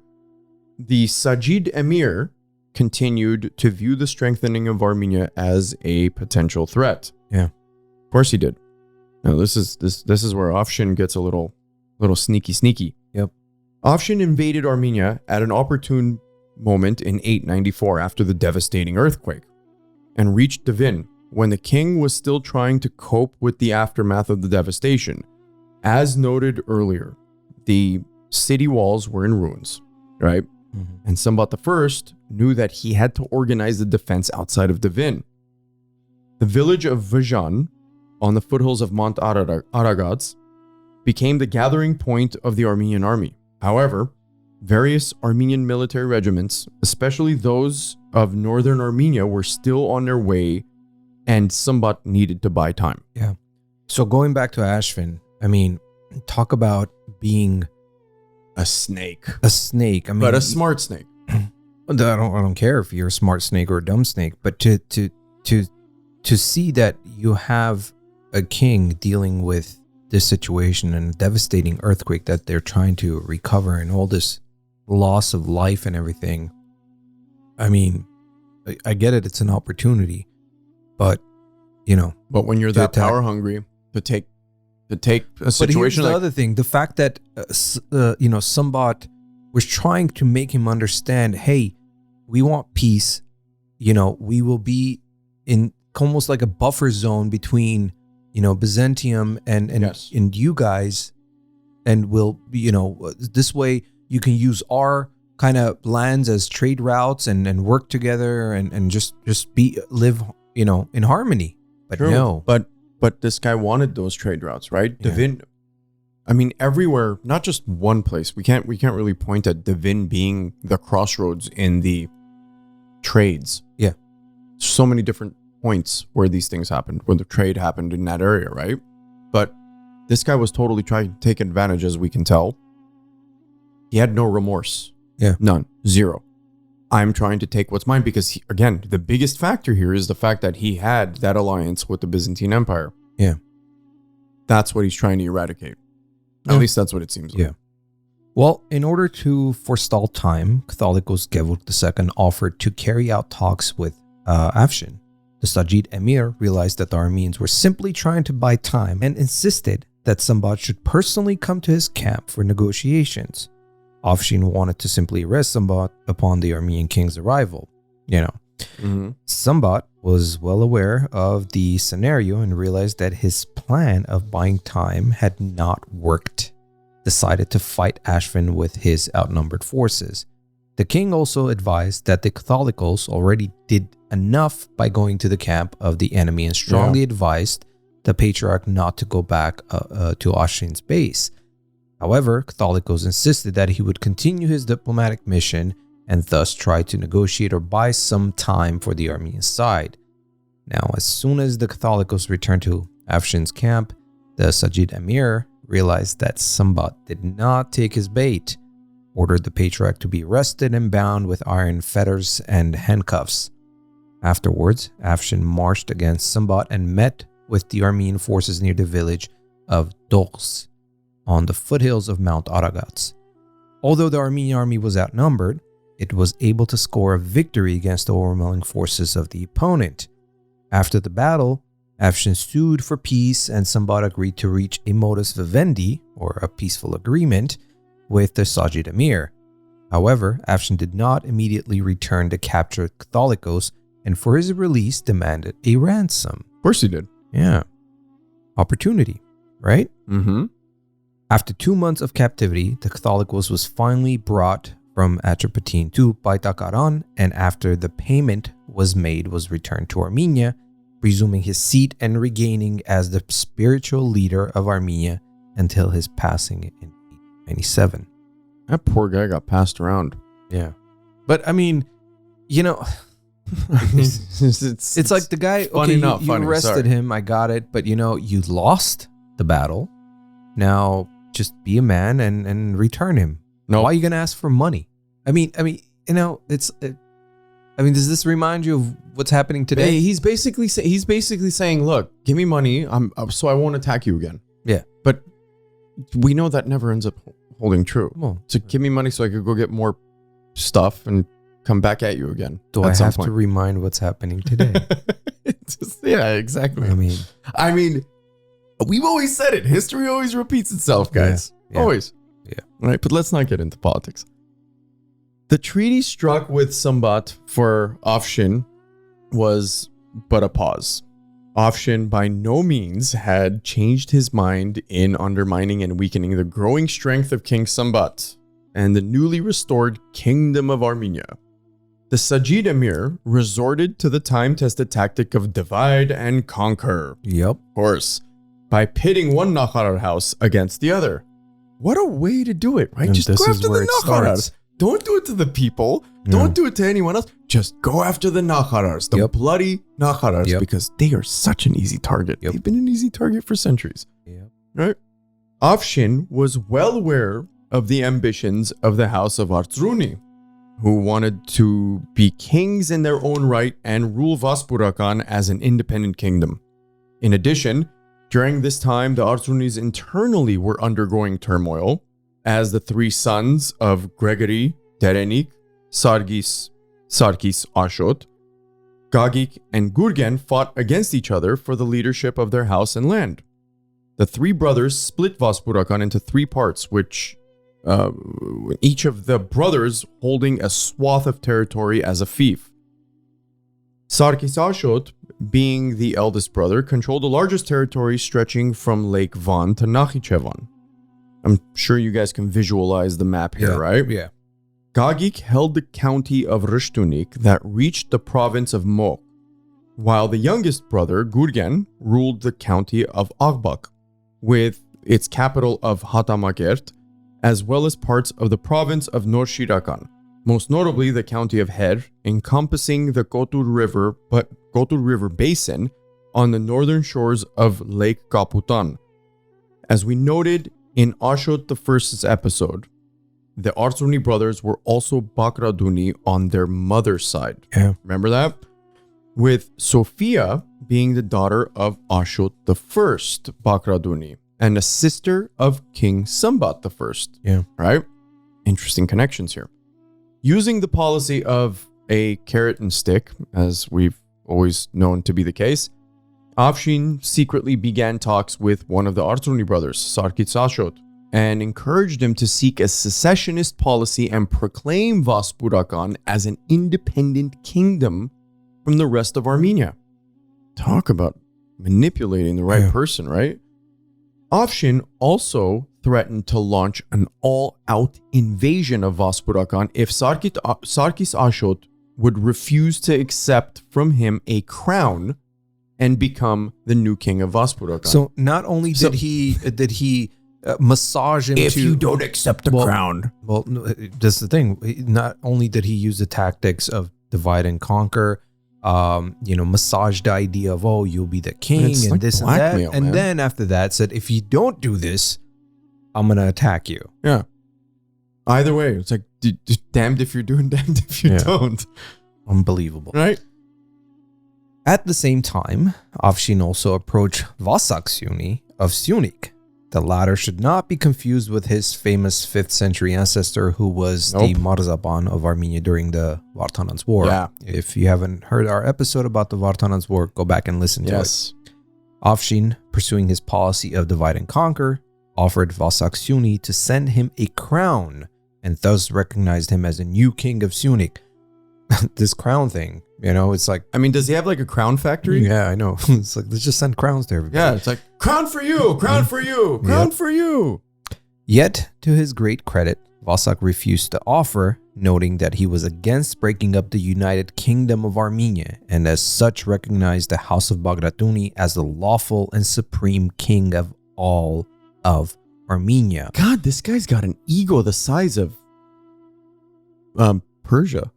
[SPEAKER 2] the Sajid Emir continued to view the strengthening of Armenia as a potential threat.
[SPEAKER 1] Yeah.
[SPEAKER 2] Of course he did. Now this is where Afshin gets a little sneaky.
[SPEAKER 1] Yep.
[SPEAKER 2] Afshin invaded Armenia at an opportune moment in 894 after the devastating earthquake, and reached Dvin when the king was still trying to cope with the aftermath of the devastation. As noted earlier, the city walls were in ruins, right? And Smbat I knew that he had to organize the defense outside of Dvin. The village of Vajan, on the foothills of Mount Aragats, became the gathering point of the Armenian army. However, various Armenian military regiments, especially those of northern Armenia, were still on their way, and Smbat needed to buy time.
[SPEAKER 1] Yeah. So going back to Afshin, I mean, talk about being
[SPEAKER 2] A snake.
[SPEAKER 1] a snake. I mean,
[SPEAKER 2] But a smart snake.
[SPEAKER 1] I don't care if you're a smart snake or a dumb snake, but to see that you have a king dealing with this situation and a devastating earthquake that they're trying to recover and all this loss of life and everything. I mean, I get it. It's an opportunity, but you know.
[SPEAKER 2] But when you're that power hungry to take a situation,
[SPEAKER 1] but here's the
[SPEAKER 2] like
[SPEAKER 1] other thing: the fact that Smbat was trying to make him understand, hey, we want peace. You know, we will be in almost like a buffer zone between, you know, Byzantium and
[SPEAKER 2] Yes.
[SPEAKER 1] and you guys, and we'll, you know, this way you can use our kind of lands as trade routes and work together and just live, you know, in harmony. But
[SPEAKER 2] True.
[SPEAKER 1] no,
[SPEAKER 2] But this guy wanted those trade routes, right?
[SPEAKER 1] Yeah.
[SPEAKER 2] Dvin, I mean, everywhere, not just one place. We can't really point at Dvin being the crossroads in the trades.
[SPEAKER 1] Yeah.
[SPEAKER 2] So many different points where these things happened, where the trade happened in that area, right? But this guy was totally trying to take advantage, as we can tell. He had no remorse.
[SPEAKER 1] Yeah.
[SPEAKER 2] None. Zero. I'm trying to take what's mine because, again, the biggest factor here is the fact that he had that alliance with the Byzantine Empire.
[SPEAKER 1] Yeah.
[SPEAKER 2] That's what he's trying to eradicate. At
[SPEAKER 1] Yeah.
[SPEAKER 2] least that's what it seems like.
[SPEAKER 1] Yeah. Well, in order to forestall time, Catholicos Gevorg II offered to carry out talks with Afshin. The Sajid Emir realized that the Armenians were simply trying to buy time and insisted that Smbat should personally come to his camp for negotiations. Afshin wanted to simply arrest Smbat upon the Armenian king's arrival. You know, Smbat was well aware of the scenario and realized that his plan of buying time had not worked. Decided to fight Afshin with his outnumbered forces. The king also advised that the Catholicos already did enough by going to the camp of the enemy and strongly advised the patriarch not to go back to Afshin's base. However, Catholicos insisted that he would continue his diplomatic mission and thus try to negotiate or buy some time for the Armenian side. Now, as soon as the Catholicos returned to Afshin's camp, the Sajid Emir realized that Smbat did not take his bait, ordered the patriarch to be arrested and bound with iron fetters and handcuffs. Afterwards, Afshin marched against Smbat and met with the Armenian forces near the village of Dols on the foothills of Mount Aragats. Although the Armenian army was outnumbered, it was able to score a victory against the overwhelming forces of the opponent. After the battle, Afshin sued for peace, and Smbat agreed to reach a modus vivendi, or a peaceful agreement, with the Sajid Emir. However, Afshin did not immediately return the captured Catholicos, and for his release demanded a ransom.
[SPEAKER 2] Of course he did.
[SPEAKER 1] Yeah. Opportunity, right?
[SPEAKER 2] Mm-hmm.
[SPEAKER 1] After 2 months of captivity, the Catholicos was finally brought from Atropatene to Baitakaran, and after the payment was made, was returned to Armenia, resuming his seat and regaining as the spiritual leader of Armenia until his passing in 897.
[SPEAKER 2] That poor guy got passed around.
[SPEAKER 1] Yeah. But I mean, you know, it's like the guy, okay, you arrested him, I got it, but you know, you lost the battle. Now just be a man and return him.
[SPEAKER 2] No.
[SPEAKER 1] Why are you going to ask for money? I mean, you know, does this remind you of what's happening today?
[SPEAKER 2] Hey, he's basically saying, look, give me money, so I won't attack you again.
[SPEAKER 1] Yeah.
[SPEAKER 2] But we know that never ends up holding true.
[SPEAKER 1] Well,
[SPEAKER 2] so give me money so I could go get more stuff and come back at you again.
[SPEAKER 1] Do I have to remind what's happening today?
[SPEAKER 2] Yeah, exactly.
[SPEAKER 1] I mean,
[SPEAKER 2] we've always said it. History always repeats itself, guys.
[SPEAKER 1] Yeah.
[SPEAKER 2] Always.
[SPEAKER 1] Yeah.
[SPEAKER 2] All right, but let's not get into politics. The treaty struck with Smbat for Afshin was but a pause. Afshin by no means had changed his mind in undermining and weakening the growing strength of King Smbat and the newly restored Kingdom of Armenia. The Sajid Emir resorted to the time-tested tactic of divide and conquer.
[SPEAKER 1] Yep.
[SPEAKER 2] Of course, by pitting one Nakharar house against the other. What a way to do it, right?
[SPEAKER 1] And
[SPEAKER 2] just go after the Nakharars. Don't do it to the people. Don't do it to anyone else. Just go after the Nakharars, the bloody Nakharars, because they are such an easy target. They've been an easy target for centuries. Right? Afshin was well aware of the ambitions of the house of Artsruni, who wanted to be kings in their own right and rule Vaspurakan as an independent kingdom. In addition, during this time, the Artsunis internally were undergoing turmoil, as the three sons of Gregory, Derenik, Sarkis Ashot, Gagik, and Gurgen fought against each other for the leadership of their house and land. The three brothers split Vaspurakan into three parts, which each of the brothers holding a swath of territory as a fief. Sarkis Ashot, being the eldest brother, controlled the largest territory stretching from Lake Van to Nakhichevan. I'm sure you guys can visualize the map here, right?
[SPEAKER 1] Yeah.
[SPEAKER 2] Gagik held the county of Rishtunik that reached the province of Mok, while the youngest brother, Gurgen, ruled the county of Agbak, with its capital of Hatamakert, as well as parts of the province of Norshirakan, most notably the county of Her, encompassing the Kotur River basin on the northern shores of Lake Kaputan. As we noted in Ashot I's episode, the Artsuni brothers were also Bagratuni on their mother's side.
[SPEAKER 1] Yeah.
[SPEAKER 2] Remember that? With Sophia being the daughter of Ashot I Bagratuni and a sister of King Smbat I.
[SPEAKER 1] Yeah.
[SPEAKER 2] Right? Interesting connections here. Using the policy of a carrot and stick, as we've always known to be the case, Afshin secretly began talks with one of the Artsuni brothers, Sarkis Ashot, and encouraged him to seek a secessionist policy and proclaim Vaspurakan as an independent kingdom from the rest of Armenia. Talk about manipulating the right person, right? Afshin also threatened to launch an all-out invasion of Vaspurakan if Sarkis Ashot would refuse to accept from him a crown and become the new king of Vaspurakan.
[SPEAKER 1] So not only did he massage him
[SPEAKER 2] if you don't accept the crown.
[SPEAKER 1] Well, no, that's the thing. Not only did he use the tactics of divide and conquer, massage the idea of, you'll be the king and
[SPEAKER 2] like
[SPEAKER 1] this and that. And
[SPEAKER 2] man.
[SPEAKER 1] then after that said, if you don't do this, I'm going to attack you.
[SPEAKER 2] Yeah. Either way, it's like, damned if you're doing, damned if you don't.
[SPEAKER 1] Unbelievable.
[SPEAKER 2] Right?
[SPEAKER 1] At the same time, Afshin also approached Vasaksuni of Syunik. The latter should not be confused with his famous 5th century ancestor who was the Marzaban of Armenia during the Vartanans War.
[SPEAKER 2] Yeah.
[SPEAKER 1] If you haven't heard our episode about the Vartanans War, go back and listen to it. Afshin, pursuing his policy of divide and conquer, offered Valsaksuni to send him a crown and thus recognized him as a new king of Sunik. This crown thing, it's like...
[SPEAKER 2] I mean, does he have like a crown factory?
[SPEAKER 1] Yeah, I know. It's like, let's just send crowns to everybody.
[SPEAKER 2] Yeah, it's like, crown for you, crown for you, crown for you.
[SPEAKER 1] Yet, to his great credit, Valsak refused to offer, noting that he was against breaking up the United Kingdom of Armenia, and as such recognized the House of Bagratuni as the lawful and supreme king of all of Armenia.
[SPEAKER 2] God, this guy's got an ego the size of Persia.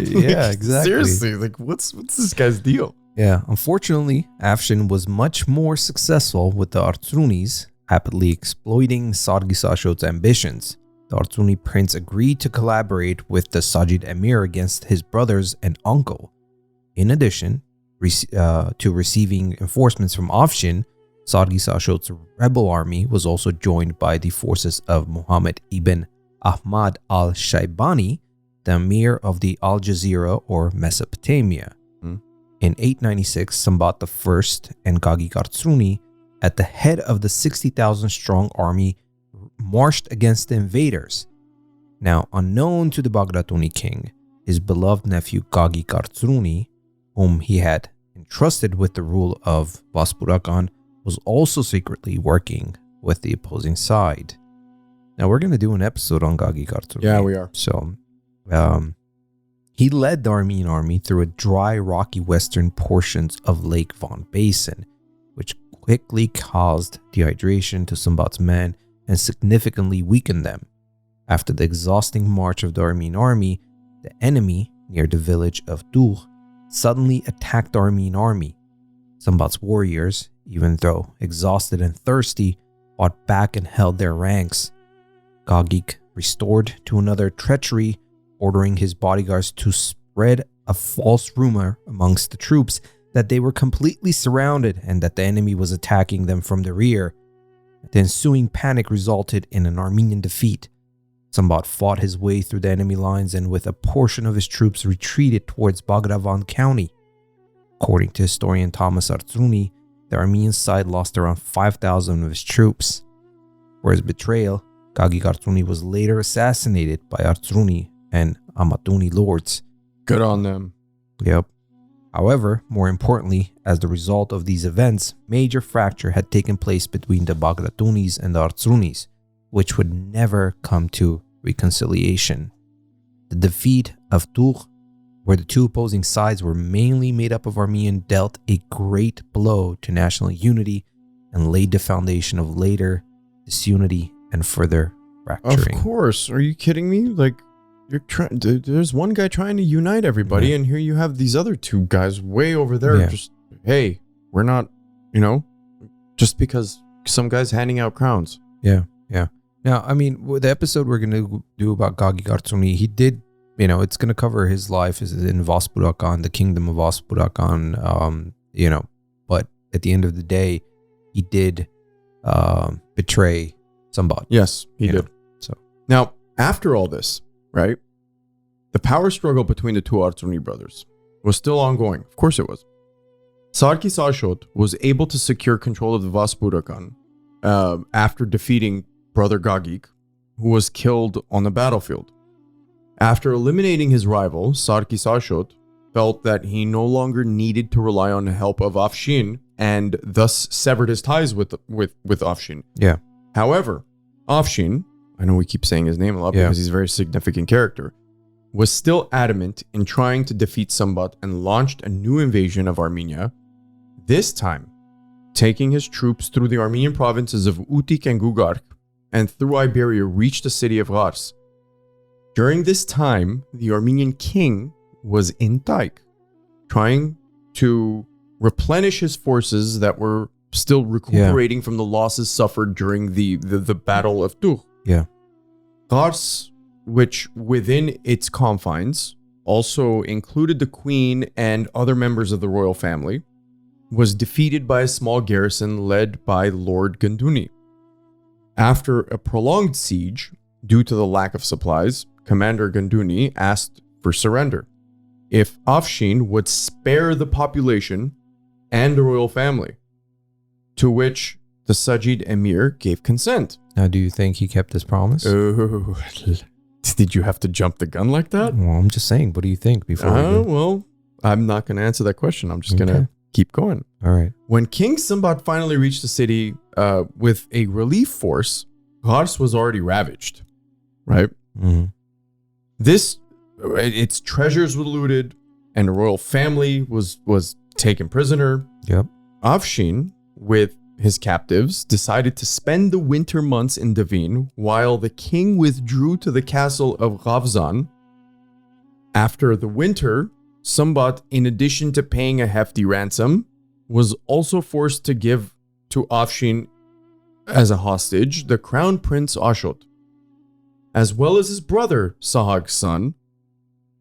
[SPEAKER 1] Yeah, exactly.
[SPEAKER 2] Seriously, like what's this guy's deal?
[SPEAKER 1] Yeah, unfortunately, Afshin was much more successful with the Artsunis, happily exploiting Sargis Ashot's ambitions. The Artsuni prince agreed to collaborate with the Sajid emir against his brothers and uncle. In addition to receiving enforcements from Afshin, Sargis Ashot's rebel army was also joined by the forces of Muhammad ibn Ahmad al-Shaybani, the emir of the Al Jazeera or Mesopotamia. In 896, Smbat I and Gagik Artsuni, at the head of the 60,000 strong army, marched against the invaders. Now, unknown to the Bagratuni king, his beloved nephew Gagik Artsuni, whom he had entrusted with the rule of Vaspurakan, was also secretly working with the opposing side. Now, we're going to do an episode on Gagik Artsuni.
[SPEAKER 2] Yeah, we are.
[SPEAKER 1] So, he led the Armenian army through a dry, rocky western portions of Lake Von Basin, which quickly caused dehydration to Smbat's men and significantly weakened them. After the exhausting march of the Armenian army, the enemy, near the village of Dur, suddenly attacked the Armenian army. Smbat's warriors, even though exhausted and thirsty, fought back and held their ranks. Gagik restored to another treachery, ordering his bodyguards to spread a false rumor amongst the troops that they were completely surrounded and that the enemy was attacking them from the rear. The ensuing panic resulted in an Armenian defeat. Smbat fought his way through the enemy lines and with a portion of his troops retreated towards Bagravan County. According to historian Thomas Artsuni, the Armenian side lost around 5,000 of his troops. For his betrayal, Gagik Artsuni was later assassinated by Artsuni and Amatuni lords.
[SPEAKER 2] Good on them.
[SPEAKER 1] Yep. However, more importantly, as the result of these events, major fracture had taken place between the Bagratunis and the Artsunis, which would never come to reconciliation. The defeat of Tur, where the two opposing sides were mainly made up of Armenian, dealt a great blow to national unity and laid the foundation of later disunity and further fracturing.
[SPEAKER 2] Of course. Are you kidding me? Like, there's one guy trying to unite everybody, and here you have these other two guys way over there. Just, hey, we're not, just because some guy's handing out crowns.
[SPEAKER 1] Yeah. Now, I mean, the episode we're going to do about Gagik Artsuni, he did, it's going to cover his life in Vaspurakan, the kingdom of Vaspurakan, but at the end of the day, he did betray Smbat.
[SPEAKER 2] Yes, he did.
[SPEAKER 1] So
[SPEAKER 2] now, after all this, right? The power struggle between the two Artsuni brothers was still ongoing. Of course it was. Sarkis Ashot was able to secure control of the Vaspurakan after defeating brother Gagik, who was killed on the battlefield. After eliminating his rival, Sarkis Ashot felt that he no longer needed to rely on the help of Afshin and thus severed his ties with Afshin.
[SPEAKER 1] Yeah.
[SPEAKER 2] However, Afshin, I know we keep saying his name a lot because he's a very significant character, was still adamant in trying to defeat Smbat and launched a new invasion of Armenia, this time taking his troops through the Armenian provinces of Utik and Gugark and through Iberia reached the city of Kars. During this time, the Armenian king was in Taik, trying to replenish his forces that were still recuperating from the losses suffered during the Battle of Tur.
[SPEAKER 1] Yeah.
[SPEAKER 2] Kars, which within its confines also included the queen and other members of the royal family, was defeated by a small garrison led by Lord Ganduni. After a prolonged siege, due to the lack of supplies, Commander Ganduni asked for surrender. if Afshin would spare the population and the royal family, to which the Sajid Emir gave consent.
[SPEAKER 1] Now, do you think he kept his promise?
[SPEAKER 2] Oh, did you have to jump the gun like that?
[SPEAKER 1] Well, I'm just saying. What do you think before we go?
[SPEAKER 2] Well, I'm not going to answer that question. I'm just going to keep going.
[SPEAKER 1] All right.
[SPEAKER 2] When King Smbat finally reached the city with a relief force, Kars was already ravaged, right?
[SPEAKER 1] Mm-hmm.
[SPEAKER 2] Its treasures were looted, and the royal family was taken prisoner.
[SPEAKER 1] Yep.
[SPEAKER 2] Afshin, with his captives, decided to spend the winter months in Dvin while the king withdrew to the castle of Ravzan. After the winter, Smbat, in addition to paying a hefty ransom, was also forced to give to Afshin as a hostage the crown prince Ashot, as well as his brother Sahag's son.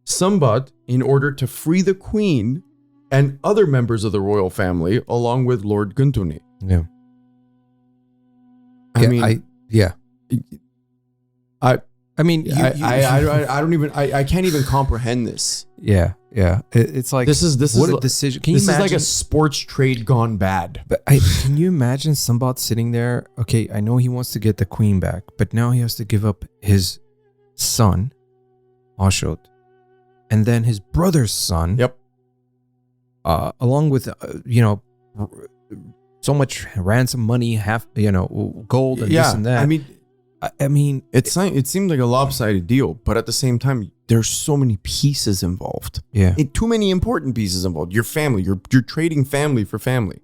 [SPEAKER 2] Smbat, in order to free the queen and other members of the royal family, along with Lord Guntuni.
[SPEAKER 1] Yeah.
[SPEAKER 2] I mean,
[SPEAKER 1] I
[SPEAKER 2] can't even comprehend this.
[SPEAKER 1] Yeah. It's like
[SPEAKER 2] This is
[SPEAKER 1] what a decision. Can you imagine?
[SPEAKER 2] Is like a sports trade gone bad.
[SPEAKER 1] But can you imagine Smbat sitting there? Okay, I know he wants to get the queen back, but now he has to give up his son, Ashot, and then his brother's son.
[SPEAKER 2] Yep.
[SPEAKER 1] Along with so much ransom money, gold and this and that. I mean,
[SPEAKER 2] it seemed like a lopsided deal, but at the same time, there's so many pieces involved.
[SPEAKER 1] Yeah,
[SPEAKER 2] too many important pieces involved. Your family, you're trading family for family.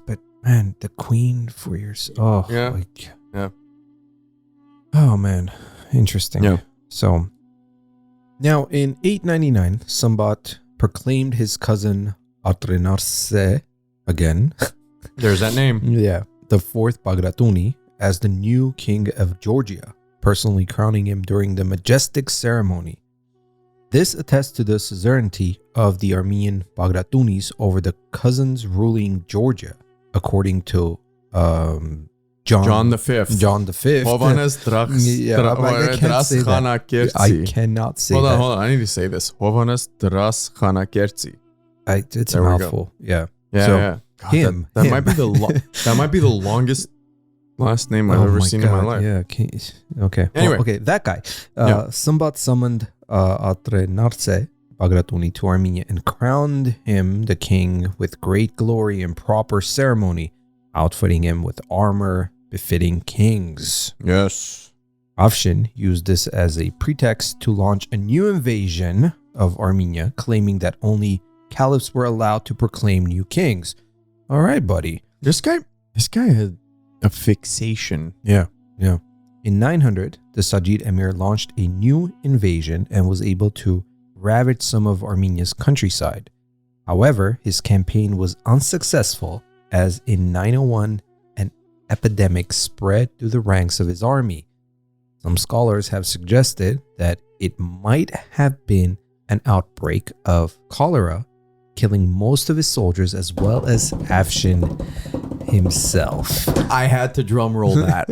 [SPEAKER 1] But man, the queen for yours. Oh,
[SPEAKER 2] yeah.
[SPEAKER 1] Oh man, interesting.
[SPEAKER 2] Yeah.
[SPEAKER 1] So now in 899, Smbat proclaimed his cousin Atrenarse again.
[SPEAKER 2] There's that name.
[SPEAKER 1] Yeah, the fourth Bagratuni as the new king of Georgia, personally crowning him during the majestic ceremony. This attests to the suzerainty of the Armenian Bagratunis over the cousins ruling Georgia, according to John V. John V. I cannot say that.
[SPEAKER 2] Hold on. I need to say this.
[SPEAKER 1] It's a mouthful. Yeah.
[SPEAKER 2] God, that might be that might be the longest last name I've ever seen in my life.
[SPEAKER 1] Yeah. Okay.
[SPEAKER 2] Anyway.
[SPEAKER 1] Well, that guy. Smbat summoned Atrenarse Bagratuni to Armenia and crowned him the king with great glory and proper ceremony, outfitting him with armor befitting kings.
[SPEAKER 2] Yes.
[SPEAKER 1] Afshin used this as a pretext to launch a new invasion of Armenia, claiming that only caliphs were allowed to proclaim new kings. All right, buddy.
[SPEAKER 2] This guy had a fixation.
[SPEAKER 1] Yeah. In 900, the Sajid Emir launched a new invasion and was able to ravage some of Armenia's countryside. However, his campaign was unsuccessful, as in 901, an epidemic spread through the ranks of his army. Some scholars have suggested that it might have been an outbreak of cholera, killing most of his soldiers as well as Afshin himself.
[SPEAKER 2] I had to drum roll that.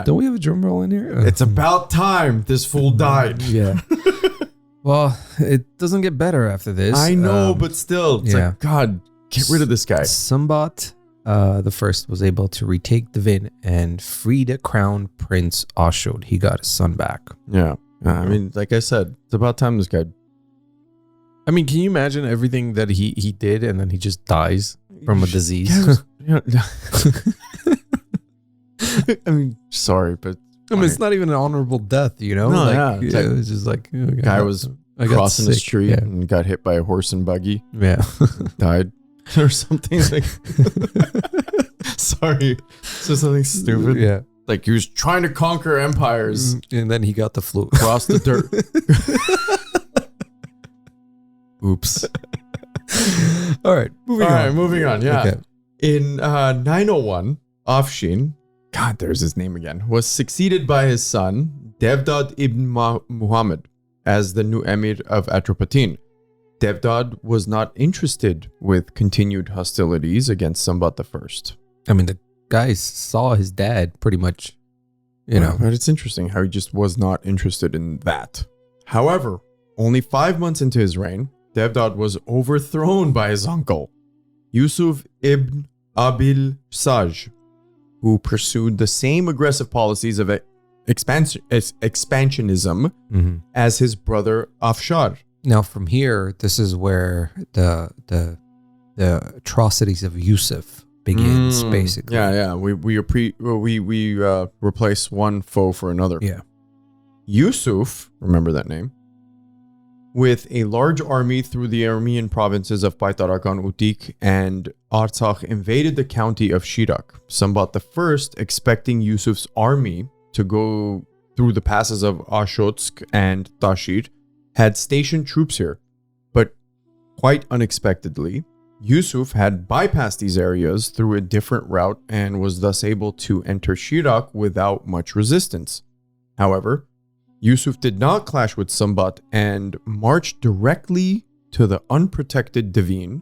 [SPEAKER 1] Don't we have a drum roll in here?
[SPEAKER 2] It's about time this fool died.
[SPEAKER 1] Yeah. Well, it doesn't get better after this.
[SPEAKER 2] I know, but still, it's like, God, get rid of this guy.
[SPEAKER 1] Smbat the first was able to retake Dvin and free the crown prince Ashot. He got his son back.
[SPEAKER 2] Yeah. I mean, like I said, it's about time this guy.
[SPEAKER 1] I mean, can you imagine everything that he did and then he just dies from a disease?
[SPEAKER 2] I mean, sorry, but
[SPEAKER 1] it's not even an honorable death, No, it was just like
[SPEAKER 2] guy was crossing the street and got hit by a horse and buggy.
[SPEAKER 1] Yeah,
[SPEAKER 2] died or something like. Sorry, so something stupid.
[SPEAKER 1] Yeah,
[SPEAKER 2] like he was trying to conquer empires,
[SPEAKER 1] and then he got the flu.
[SPEAKER 2] Crossed the dirt. Oops.
[SPEAKER 1] All right,
[SPEAKER 2] moving on. Yeah. Okay. In 901, Afshin, God, there's his name again, was succeeded by his son, Devdad ibn Muhammad, as the new emir of Atropatene. Devdad was not interested with continued hostilities against Smbat I.
[SPEAKER 1] I mean, the guy saw his dad pretty much,
[SPEAKER 2] But it's interesting how he just was not interested in that. However, only 5 months into his reign, Devdat was overthrown by his uncle, Yusuf ibn Abil Saj, who pursued the same aggressive policies of expansionism as his brother Afshar.
[SPEAKER 1] Now, from here, this is where the atrocities of Yusuf begins, basically.
[SPEAKER 2] Yeah. We replace one foe for another.
[SPEAKER 1] Yeah.
[SPEAKER 2] Yusuf, remember that name, with a large army through the Armenian provinces of Baytarakan, Utik, and Artsakh, invaded the county of Shirak. Smbat I, expecting Yusuf's army to go through the passes of Ashotsk and Tashir, had stationed troops here. But quite unexpectedly, Yusuf had bypassed these areas through a different route and was thus able to enter Shirak without much resistance. However, Yusuf did not clash with Smbat and marched directly to the unprotected Dvin,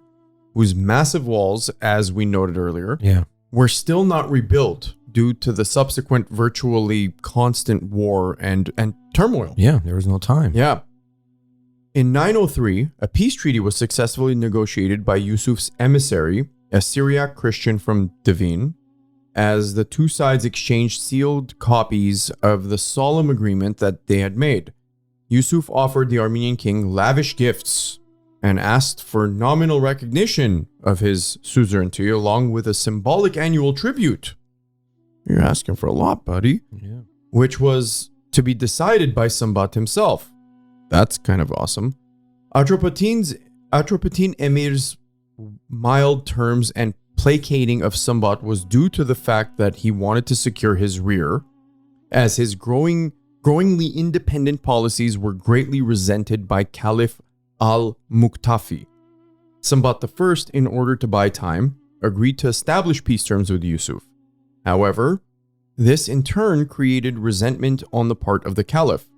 [SPEAKER 2] whose massive walls, as we noted earlier, were still not rebuilt due to the subsequent virtually constant war and turmoil.
[SPEAKER 1] Yeah, there was no time.
[SPEAKER 2] Yeah. In 903, a peace treaty was successfully negotiated by Yusuf's emissary, a Syriac Christian from Dvin, as the two sides exchanged sealed copies of the solemn agreement that they had made. Yusuf offered the Armenian king lavish gifts and asked for nominal recognition of his suzerainty along with a symbolic annual tribute. You're asking for a lot, buddy.
[SPEAKER 1] Yeah.
[SPEAKER 2] Which was to be decided by Smbat himself. That's kind of awesome. Atropatene Emir's mild terms and placating of Smbat was due to the fact that he wanted to secure his rear, as his growingly independent policies were greatly resented by Caliph al-Muqtafi. Smbat I, in order to buy time, agreed to establish peace terms with Yusuf. However, this in turn created resentment on the part of the Caliph.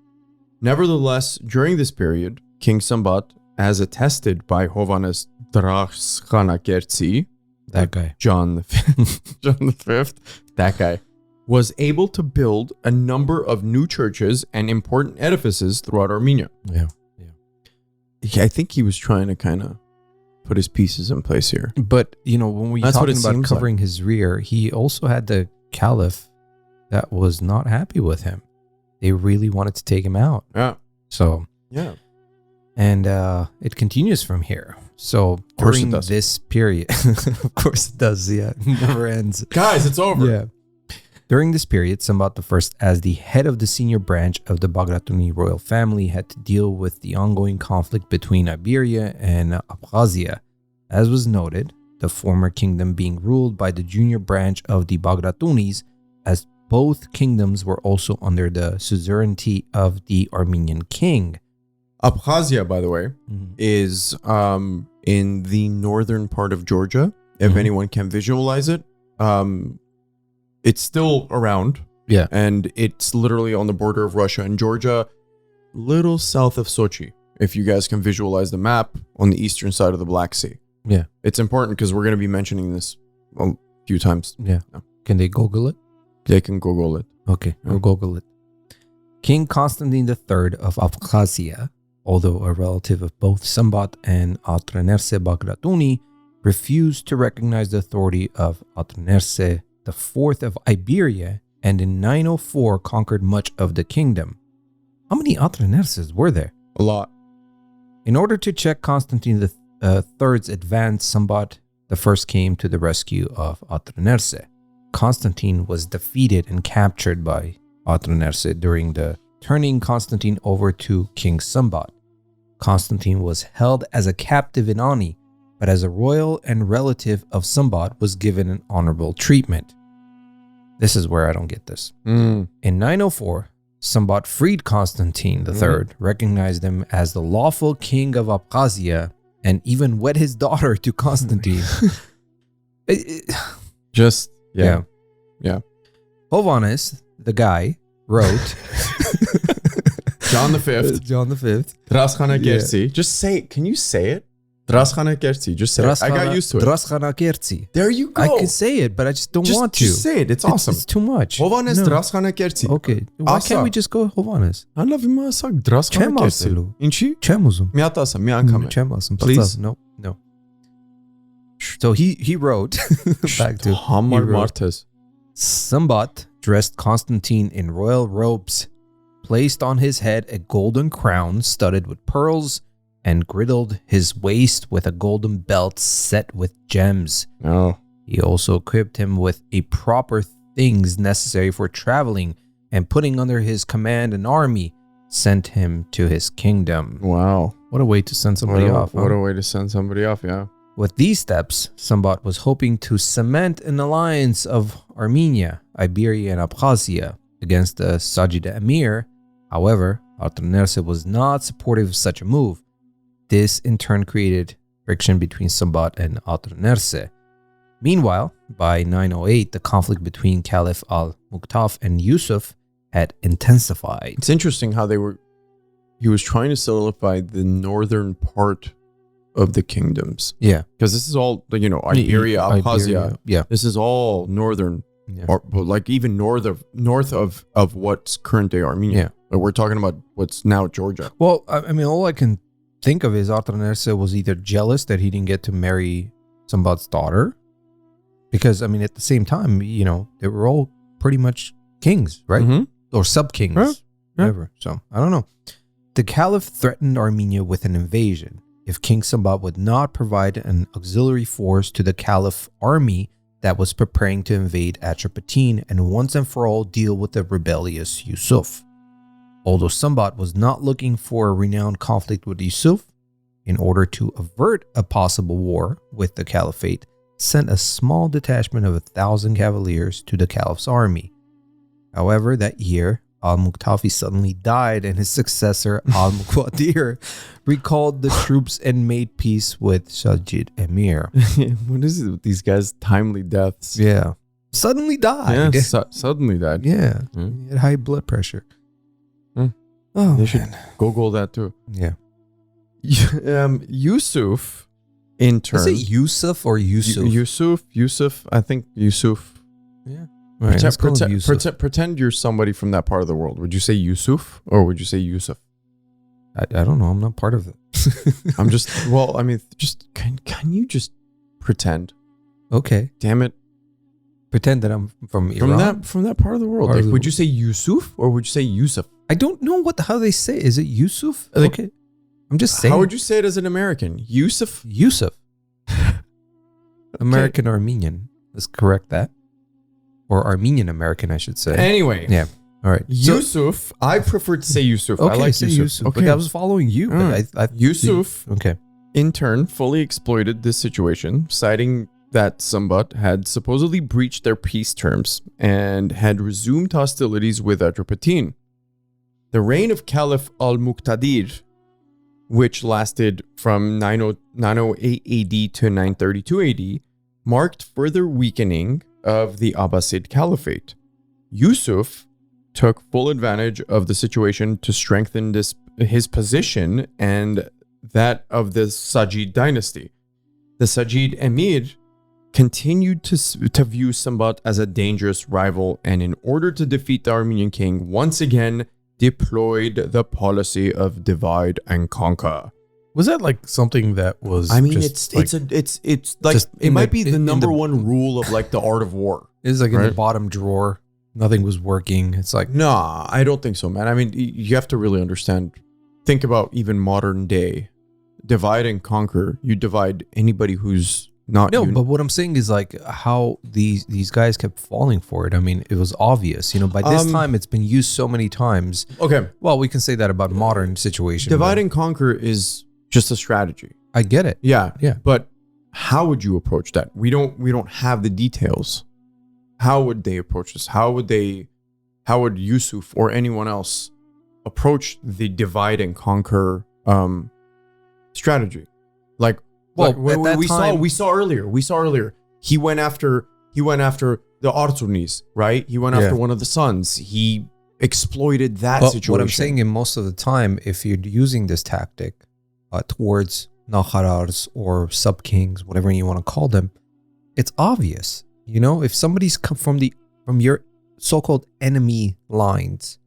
[SPEAKER 2] Nevertheless, during this period, King Smbat, as attested by Hovannes Drakhanakertsi,
[SPEAKER 1] that guy,
[SPEAKER 2] John V, that guy, was able to build a number of new churches and important edifices throughout Armenia.
[SPEAKER 1] Yeah.
[SPEAKER 2] I think he was trying to kind of put his pieces in place here.
[SPEAKER 1] But, when we're talking about covering his rear, he also had the Caliph that was not happy with him. They really wanted to take him out.
[SPEAKER 2] Yeah.
[SPEAKER 1] So,
[SPEAKER 2] yeah.
[SPEAKER 1] And it continues from here. So, during this period, of course it does. Yeah. It never ends.
[SPEAKER 2] Guys, it's over.
[SPEAKER 1] Yeah. During this period, Smbat I, as the head of the senior branch of the Bagratuni royal family, had to deal with the ongoing conflict between Iberia and Abkhazia. As was noted, the former kingdom being ruled by the junior branch of the Bagratunis, as both kingdoms were also under the suzerainty of the Armenian king.
[SPEAKER 2] Abkhazia, by the way, is in the northern part of Georgia, if anyone can visualize it. It's still around.
[SPEAKER 1] Yeah.
[SPEAKER 2] And it's literally on the border of Russia and Georgia, little south of Sochi, if you guys can visualize the map on the eastern side of the Black Sea.
[SPEAKER 1] Yeah.
[SPEAKER 2] It's important because we're going to be mentioning this a few times.
[SPEAKER 1] Yeah. Can they Google it?
[SPEAKER 2] They can Google it.
[SPEAKER 1] Okay, we'll Google it. King Constantine III of Abkhazia, although a relative of both Smbat and Atranerse Bagratuni, refused to recognize the authority of Atranerse IV of Iberia, and in 904 conquered much of the kingdom. How many Atranerses were there?
[SPEAKER 2] A lot.
[SPEAKER 1] In order to check Constantine III's advance, Smbat I came to the rescue of Atranerse. Constantine was defeated and captured by Atranerse during the turning Constantine over to King Smbat. Constantine was held as a captive in Ani, but as a royal and relative of Smbat was given an honorable treatment. This is where I don't get this. In 904, Smbat freed Constantine III, recognized him as the lawful king of Abkhazia, and even wed his daughter to Constantine. Yeah. Hovannes, the guy, wrote
[SPEAKER 2] John V.
[SPEAKER 1] John V.
[SPEAKER 2] Drakhanakertsi. Just say it. Can you say it? Draskanakertsi. Just say it. I got used to it.
[SPEAKER 1] Draskanakertsi.
[SPEAKER 2] There you go.
[SPEAKER 1] I can say it, but I just don't want to.
[SPEAKER 2] Just say it. It's awesome.
[SPEAKER 1] It's too much.
[SPEAKER 2] Hovanes
[SPEAKER 1] No.
[SPEAKER 2] Draskanakertsi.
[SPEAKER 1] Okay. Why can't we just go Hovanes?
[SPEAKER 2] I love him. Draskanakertsi. Inchi?
[SPEAKER 1] Chemuzum.
[SPEAKER 2] Miatasa. Miankame.
[SPEAKER 1] Chemuzum.
[SPEAKER 2] Please.
[SPEAKER 1] No. So he wrote back to
[SPEAKER 2] Hamar
[SPEAKER 1] he wrote,
[SPEAKER 2] Martes.
[SPEAKER 1] Smbat dressed Constantine in royal robes, placed on his head a golden crown studded with pearls, and girdled his waist with a golden belt set with gems.
[SPEAKER 2] Oh.
[SPEAKER 1] He also equipped him with a proper things necessary for traveling, and putting under his command an army, sent him to his kingdom.
[SPEAKER 2] Wow.
[SPEAKER 1] What a way to send somebody off.
[SPEAKER 2] What a way to send somebody off, yeah.
[SPEAKER 1] With these steps, Smbat was hoping to cement an alliance of Armenia, Iberia, and Abkhazia against the Sajid Emir. However, Artanerse was not supportive of such a move. This in turn created friction between Smbat and Artanerse. Meanwhile, by 908, the conflict between Caliph al-Muqtaf and Yusuf had intensified.
[SPEAKER 2] It's interesting how he was trying to solidify the northern part of the kingdoms.
[SPEAKER 1] Yeah.
[SPEAKER 2] Because this is all, Iberia, Abkhazia.
[SPEAKER 1] Yeah.
[SPEAKER 2] This is all northern, or like even north of what's current day Armenia.
[SPEAKER 1] Yeah.
[SPEAKER 2] Like we're talking about what's now Georgia.
[SPEAKER 1] Well, I mean, all I can think of is Artanerse was either jealous that he didn't get to marry Smbat's daughter, because, I mean, at the same time, they were all pretty much kings, right?
[SPEAKER 2] Mm-hmm.
[SPEAKER 1] Or sub-kings,
[SPEAKER 2] right.
[SPEAKER 1] whatever. So, I don't know. The Caliph threatened Armenia with an invasion if King Smbat would not provide an auxiliary force to the Caliph army that was preparing to invade Atropatene and once and for all deal with the rebellious Yusuf. Although Smbat was not looking for a renowned conflict with Yusuf, in order to avert a possible war with the Caliphate, sent a small detachment of 1,000 cavaliers to the Caliph's army. However, that year, al-Muqtafi suddenly died, and his successor, al-Muqtadir, recalled the troops and made peace with Sajid Emir.
[SPEAKER 2] What is it with these guys' timely deaths?
[SPEAKER 1] Yeah. Suddenly died.
[SPEAKER 2] Yeah, suddenly died.
[SPEAKER 1] Yeah. He had high blood pressure.
[SPEAKER 2] Oh, they should Google that too.
[SPEAKER 1] Yeah.
[SPEAKER 2] Yusuf, in turn.
[SPEAKER 1] Is it Yusuf or Yusuf?
[SPEAKER 2] Yusuf. I think Yusuf.
[SPEAKER 1] Yeah. All right,
[SPEAKER 2] pretend you're somebody from that part of the world. Would you say Yusuf or would you say Yusuf?
[SPEAKER 1] I don't know. I'm not part of it.
[SPEAKER 2] I'm just, can you just pretend?
[SPEAKER 1] Okay.
[SPEAKER 2] Damn it.
[SPEAKER 1] Pretend that I'm from Iran?
[SPEAKER 2] From that part of the world. Like, would you say Yusuf or would you say Yusuf?
[SPEAKER 1] I don't know how they say it. Is it Yusuf? Okay. I'm just saying.
[SPEAKER 2] How would you say it as an American? Yusuf?
[SPEAKER 1] Yusuf. American Armenian. Let's correct that. Or Armenian American, I should say.
[SPEAKER 2] Anyway.
[SPEAKER 1] Yeah. All right.
[SPEAKER 2] Yusuf. I prefer to say Yusuf.
[SPEAKER 1] Okay,
[SPEAKER 2] I like Yusuf.
[SPEAKER 1] Okay. But I was following you. But
[SPEAKER 2] Yusuf,
[SPEAKER 1] okay,
[SPEAKER 2] in turn, fully exploited this situation, citing that Smbat had supposedly breached their peace terms and had resumed hostilities with Atropatene. The reign of Caliph al-Muqtadir, which lasted from 908 AD to 932 AD, marked further weakening of the Abbasid Caliphate. Yusuf took full advantage of the situation to strengthen his position and that of the Sajid dynasty. The Sajid Emir continued to view Smbat as a dangerous rival, and in order to defeat the Armenian king, once again deployed the policy of divide and conquer.
[SPEAKER 1] Was that like something that was?
[SPEAKER 2] I mean, it's like it might be the number one rule of like the art of war.
[SPEAKER 1] It's like in the bottom drawer. Nothing was working. It's like,
[SPEAKER 2] nah, I don't think so, man. I mean, you have to really understand. Think about even modern day divide and conquer. You divide anybody who's not.
[SPEAKER 1] No, but what I'm saying is like how these guys kept falling for it. I mean, it was obvious. By this time, it's been used so many times.
[SPEAKER 2] Okay.
[SPEAKER 1] Well, we can say that about modern situation.
[SPEAKER 2] Divide and conquer is just a strategy.
[SPEAKER 1] I get it.
[SPEAKER 2] Yeah.
[SPEAKER 1] Yeah.
[SPEAKER 2] But how would you approach that? We don't have the details. How would they approach this? How would Yusuf or anyone else approach the divide and conquer strategy? Like,
[SPEAKER 1] well,
[SPEAKER 2] we saw earlier. He went after the Artunis, right? He went after one of the sons. He exploited that situation.
[SPEAKER 1] What I'm saying is most of the time, if you're using this tactic towards Nakharars or sub-kings, whatever you want to call them, it's obvious. You know, if somebody's come from your so-called enemy lines,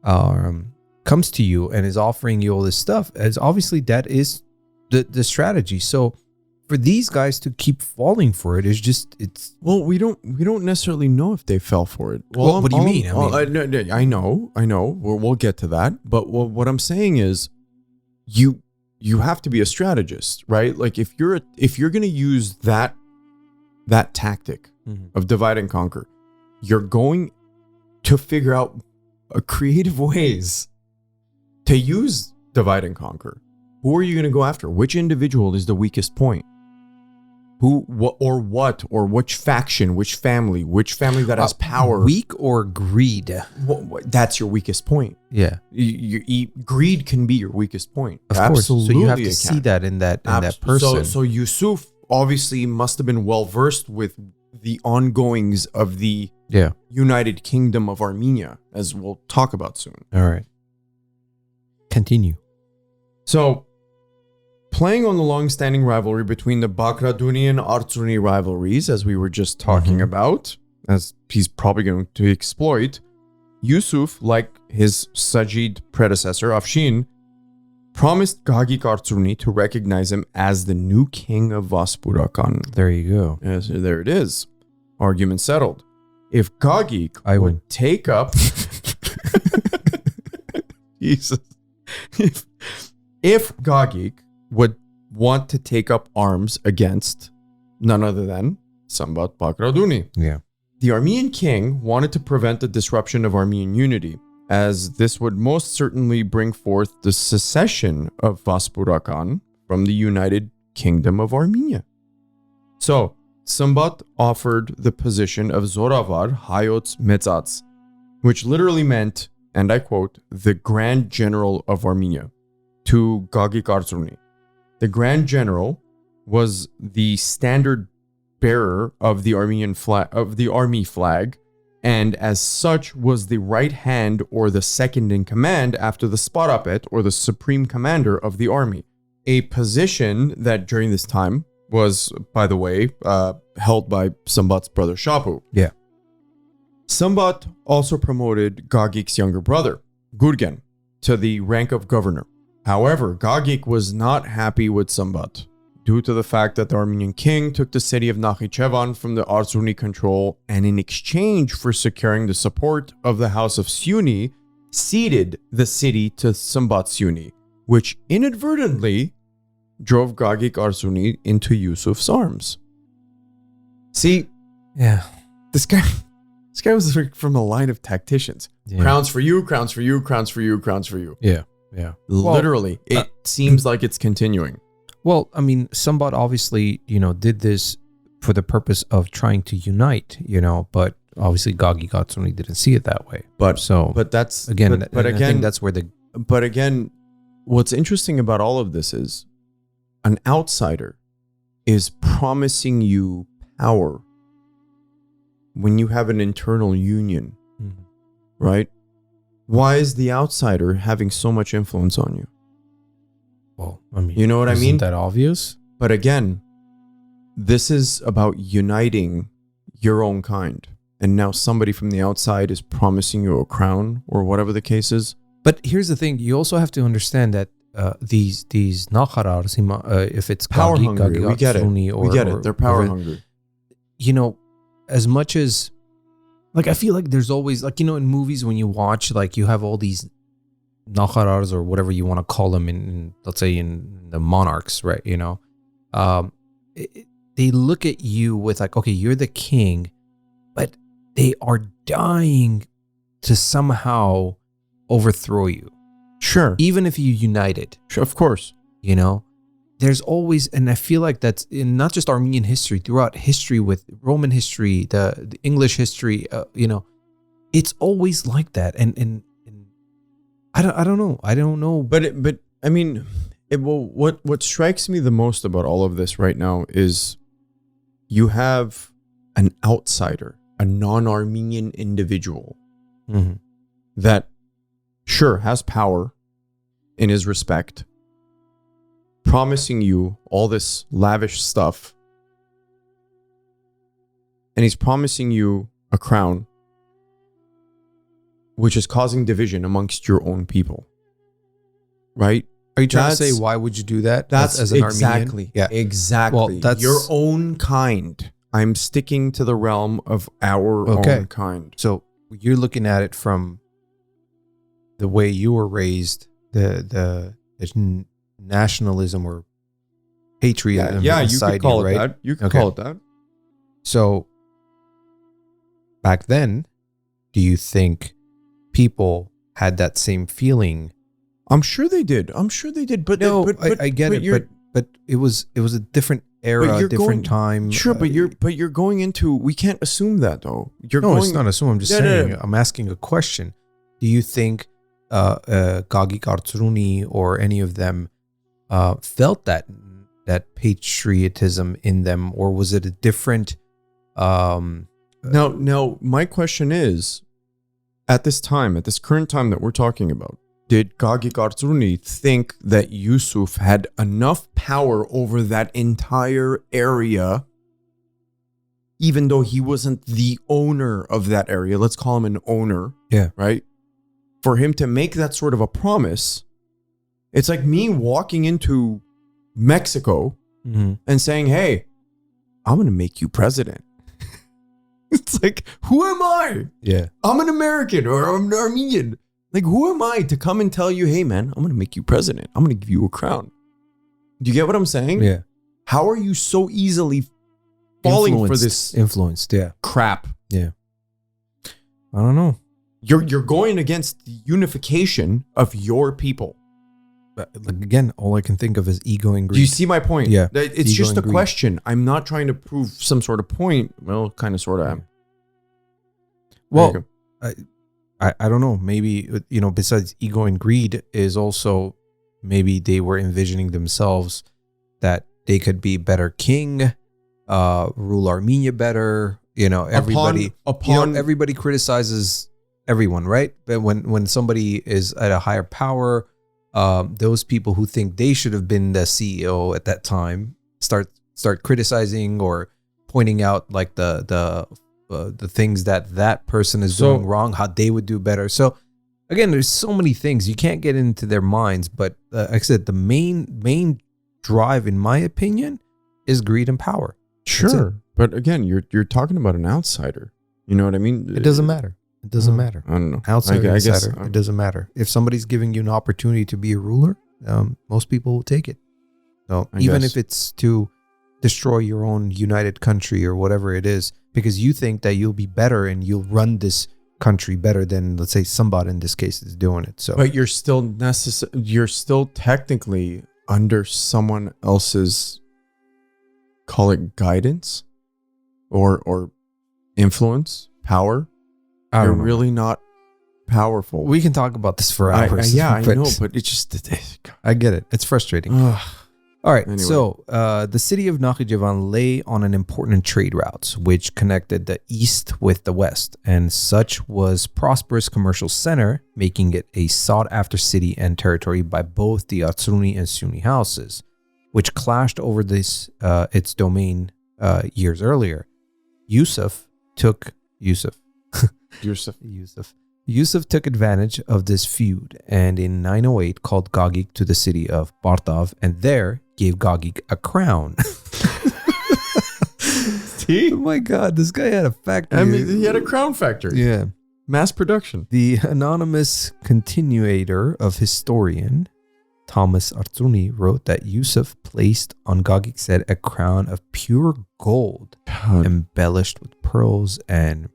[SPEAKER 1] comes to you and is offering you all this stuff, as obviously that is the strategy. So for these guys to keep falling for it is just, it's...
[SPEAKER 2] Well, we don't necessarily know if they fell for it.
[SPEAKER 1] Well, what do you mean?
[SPEAKER 2] I know. We'll get to that. But what I'm saying is, you have to be a strategist, right? Like if you're going to use that tactic of divide and conquer, you're going to figure out creative ways to use divide and conquer. Who are you going to go after? Which individual is the weakest point? Who, what, or which faction, which family that has power?
[SPEAKER 1] Weak or greed?
[SPEAKER 2] That's your weakest point.
[SPEAKER 1] Yeah.
[SPEAKER 2] Greed can be your weakest point.
[SPEAKER 1] Of course. So you have to see that in that person.
[SPEAKER 2] So Yusuf obviously must have been well versed with the ongoings of the United Kingdom of Armenia, as we'll talk about soon.
[SPEAKER 1] All right. Continue.
[SPEAKER 2] So, playing on the long-standing rivalry between the Bagratuni and Artsuni rivalries, as we were just talking about, as he's probably going to exploit, Yusuf, like his Sajid predecessor, Afshin, promised Gagik Artsuni to recognize him as the new king of Vaspurakan.
[SPEAKER 1] There you go.
[SPEAKER 2] Yes, there it is. Argument settled. If Gagik would take up... Jesus. If Gagik would want to take up arms against none other than Smbat Bagratuni.
[SPEAKER 1] Yeah.
[SPEAKER 2] The Armenian king wanted to prevent the disruption of Armenian unity, as this would most certainly bring forth the secession of Vaspurakan from the United Kingdom of Armenia. So, Smbat offered the position of Zoravar Hayots Metzats, which literally meant, and I quote, the Grand General of Armenia, to Gagik Artsuni. The Grand General was the standard bearer of the Armenian flag, of the army flag, and as such was the right hand or the second in command after the Sparapet, or the supreme commander of the army. A position that during this time was, by the way, held by Smbat's brother Shapu.
[SPEAKER 1] Yeah.
[SPEAKER 2] Smbat also promoted Gagik's younger brother, Gurgen, to the rank of governor. However, Gagik was not happy with Smbat, due to the fact that the Armenian king took the city of Nakhichevan from the Artsuni control, and in exchange for securing the support of the house of Syuni, ceded the city to Smbat Syuni, which inadvertently drove Gagik Artsuni into Yusuf's arms. See, this guy was from a line of tacticians. Yeah. Crowns for you, crowns for you, crowns for you, crowns for you.
[SPEAKER 1] Yeah.
[SPEAKER 2] Literally, it seems like it's continuing.
[SPEAKER 1] Well, I mean, Smbat obviously, did this for the purpose of trying to unite, but obviously Gagik Artsuni didn't see it that way.
[SPEAKER 2] But that's again, I think
[SPEAKER 1] that's where the.
[SPEAKER 2] But again, what's interesting about all of this is, an outsider is promising you power when you have an internal union, right? Why is the outsider having so much influence on you?
[SPEAKER 1] Well, I mean,
[SPEAKER 2] you know what I mean?
[SPEAKER 1] Isn't that obvious?
[SPEAKER 2] But again, this is about uniting your own kind. And now somebody from the outside is promising you a crown or whatever the case is.
[SPEAKER 1] But here's the thing. You also have to understand that these Nakharars, if it's
[SPEAKER 2] power hungry, we get it.
[SPEAKER 1] We
[SPEAKER 2] get it. They're power hungry.
[SPEAKER 1] As much as, I feel like there's always, in movies when you watch, you have all these Nakharars or whatever you want to call them in let's say in the monarchs, right? They look at you with okay, you're the king, but they are dying to somehow overthrow you.
[SPEAKER 2] Sure.
[SPEAKER 1] Even if you united.
[SPEAKER 2] Sure, of course.
[SPEAKER 1] There's always, and I feel like that's in not just Armenian history, throughout history, with Roman history, the English history, it's always like that. And I don't know.
[SPEAKER 2] But I mean, what strikes me the most about all of this right now is you have an outsider, a non-Armenian individual that sure has power in his respect, promising you all this lavish stuff. And he's promising you a crown, which is causing division amongst your own people. Right?
[SPEAKER 1] Are you trying to say, why would you do that?
[SPEAKER 2] That's
[SPEAKER 1] as an
[SPEAKER 2] exactly.
[SPEAKER 1] Armenian? Yeah.
[SPEAKER 2] Exactly.
[SPEAKER 1] Well, that's
[SPEAKER 2] your own kind. I'm sticking to the realm of our own kind.
[SPEAKER 1] So you're looking at it from the way you were raised, the nationalism or patriotism.
[SPEAKER 2] Yeah, you
[SPEAKER 1] inside
[SPEAKER 2] could call it
[SPEAKER 1] right?
[SPEAKER 2] that. You could call it that.
[SPEAKER 1] So back then, do you think people had that same feeling?
[SPEAKER 2] I'm sure they did. But
[SPEAKER 1] no,
[SPEAKER 2] but
[SPEAKER 1] I get it. But it was a different era, different time.
[SPEAKER 2] Sure, but you're going into. We can't assume that though.
[SPEAKER 1] It's not assume. I'm just saying. I'm asking a question. Do you think Gagik Artsruni or any of them felt that patriotism in them, or was it a different?
[SPEAKER 2] No. My question is, at this current time that we're talking about, did Gagik Artsruni think that Yusuf had enough power over that entire area, even though he wasn't the owner of that area? Let's call him an owner.
[SPEAKER 1] Yeah.
[SPEAKER 2] Right? For him to make that sort of a promise, it's like me walking into Mexico and saying, hey, I'm going to make you president. It's like, who am I?
[SPEAKER 1] Yeah.
[SPEAKER 2] I'm an American or I'm an Armenian. Like, who am I to come and tell you, hey, man, I'm going to make you president. I'm going to give you a crown. Do you get what I'm saying?
[SPEAKER 1] Yeah.
[SPEAKER 2] How are you so easily falling for this
[SPEAKER 1] influenced? Yeah.
[SPEAKER 2] crap?
[SPEAKER 1] Yeah. I don't know.
[SPEAKER 2] You're going against the unification of your people.
[SPEAKER 1] But again, all I can think of is ego and greed.
[SPEAKER 2] Do you see my point?
[SPEAKER 1] Yeah.
[SPEAKER 2] It's just a question. I'm not trying to prove some sort of point. Well, kind of, sort of am.
[SPEAKER 1] Well, I don't know. Maybe, besides ego and greed is also maybe they were envisioning themselves that they could be better king, rule Armenia better. Everybody everybody criticizes everyone, right? But when somebody is at a higher power, those people who think they should have been the CEO at that time start criticizing or pointing out like the things that person is doing wrong, how they would do better. So again, there's so many things you can't get into their minds. But like I said, the main drive, in my opinion, is greed and power.
[SPEAKER 2] Sure, but again, you're talking about an outsider. You know what I mean?
[SPEAKER 1] It doesn't matter. It doesn't matter.
[SPEAKER 2] I don't know.
[SPEAKER 1] Outsider, insider, it doesn't matter. If somebody's giving you an opportunity to be a ruler, most people will take it. So even if it's to destroy your own united country or whatever it is, because you think that you'll be better and you'll run this country better than, let's say, somebody in this case is doing it. So,
[SPEAKER 2] but you're still technically under someone else's, call it guidance, or influence, power. You're really not powerful.
[SPEAKER 1] We can talk about this for hours.
[SPEAKER 2] I know, but it's just...
[SPEAKER 1] I get it. It's frustrating. All right, anyway. So the city of Nakhichevan lay on an important trade route, which connected the east with the west, and such was prosperous commercial center, making it a sought-after city and territory by both the Artsruni and Sunni houses, which clashed over its domain years earlier. Yusuf took advantage of this feud, and in 908 called Gagik to the city of Bartav, and there gave Gagik a crown.
[SPEAKER 2] See?
[SPEAKER 1] Oh my God, this guy had a factory.
[SPEAKER 2] I mean, he had a crown factory.
[SPEAKER 1] Yeah.
[SPEAKER 2] Mass production.
[SPEAKER 1] The anonymous continuator of historian Thomas Artsruni wrote that Yusuf placed on Gagik's head a crown of pure gold, embellished with pearls and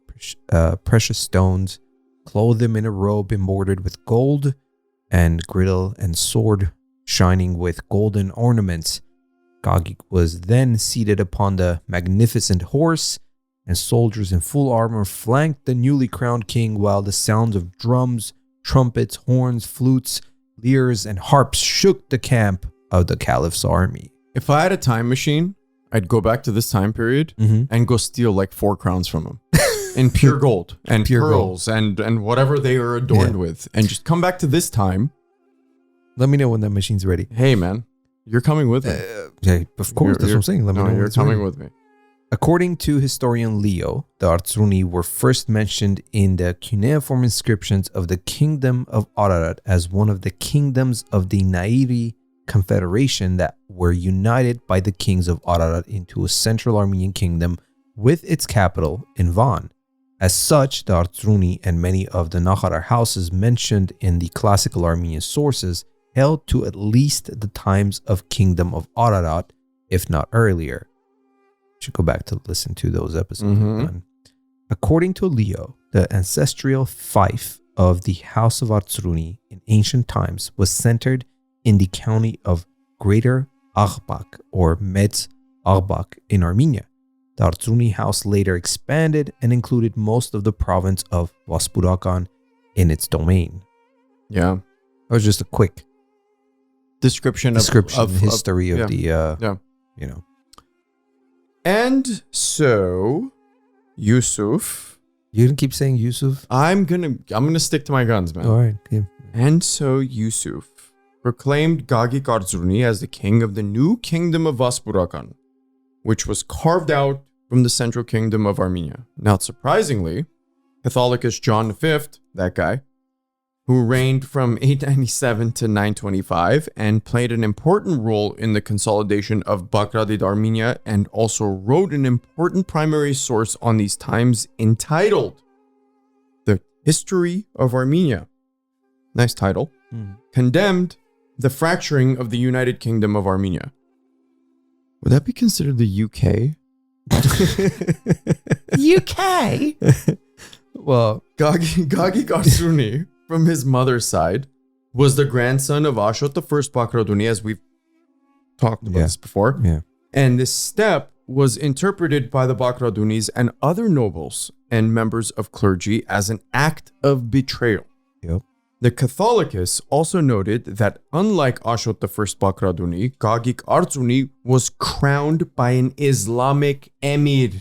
[SPEAKER 1] precious stones, clothed him in a robe embroidered with gold, and girdle and sword shining with golden ornaments. Gagik was then seated upon the magnificent horse, and soldiers in full armor flanked the newly crowned king, while the sounds of drums, trumpets, horns, flutes, lyres, and harps shook the camp of the caliph's army.
[SPEAKER 2] If I had a time machine, I'd go back to this time period and go steal like 4 crowns from him. In pure gold and pure pearls gold. and whatever they are adorned with, and just come back to this time.
[SPEAKER 1] Let me know when that machine's ready.
[SPEAKER 2] Hey man, You're coming with me.
[SPEAKER 1] Yeah, of course, that's what I'm saying. Let me know
[SPEAKER 2] you're
[SPEAKER 1] what's
[SPEAKER 2] coming
[SPEAKER 1] right.
[SPEAKER 2] with me.
[SPEAKER 1] According to historian Leo, the Artsruni were first mentioned in the cuneiform inscriptions of the Kingdom of Ararat as one of the kingdoms of the Nairi Confederation that were united by the kings of Ararat into a central Armenian kingdom with its capital in Van. As such, the Artsruni and many of the Nakharar houses mentioned in the classical Armenian sources held to at least the times of Kingdom of Ararat, if not earlier. Should go back to listen to those episodes. According to Leo, the ancestral fief of the House of Artsruni in ancient times was centered in the county of Greater Aghbak or Metz Aghbak in Armenia. The Artsruni house later expanded and included most of the province of Vaspurakan in its domain.
[SPEAKER 2] Yeah.
[SPEAKER 1] That was just a quick
[SPEAKER 2] description
[SPEAKER 1] of history of the
[SPEAKER 2] you know. And so Yusuf,
[SPEAKER 1] you didn't keep saying Yusuf?
[SPEAKER 2] I'm gonna stick to my guns, man.
[SPEAKER 1] All right. Yeah.
[SPEAKER 2] And so Yusuf proclaimed Gagik Artsruni as the king of the new kingdom of Vaspurakan, which was carved out from the central kingdom of Armenia. Not surprisingly, Catholicus John V, that guy, who reigned from 897 to 925 and played an important role in the consolidation of Bagratid Armenia and also wrote an important primary source on these times entitled The History of Armenia. Nice title. Condemned the fracturing of the United Kingdom of Armenia. Would that be considered the UK?
[SPEAKER 1] UK? Well,
[SPEAKER 2] Gagik Artsruni, from his mother's side, was the grandson of Ashot I Bagratuni, as we've talked about this before.
[SPEAKER 1] Yeah.
[SPEAKER 2] And this step was interpreted by the Bagratunis and other nobles and members of clergy as an act of betrayal.
[SPEAKER 1] Yep.
[SPEAKER 2] The Catholicus also noted that unlike Ashot I Bagratuni, Gagik Artsruni was crowned by an Islamic emir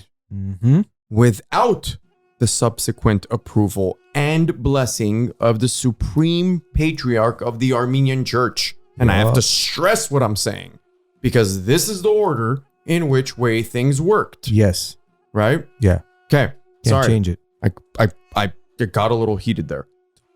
[SPEAKER 2] without the subsequent approval and blessing of the supreme patriarch of the Armenian church. And I have to stress what I'm saying, because this is the order in which way things worked.
[SPEAKER 1] Yes.
[SPEAKER 2] Right?
[SPEAKER 1] Yeah.
[SPEAKER 2] Okay.
[SPEAKER 1] Can't change it.
[SPEAKER 2] I got a little heated there.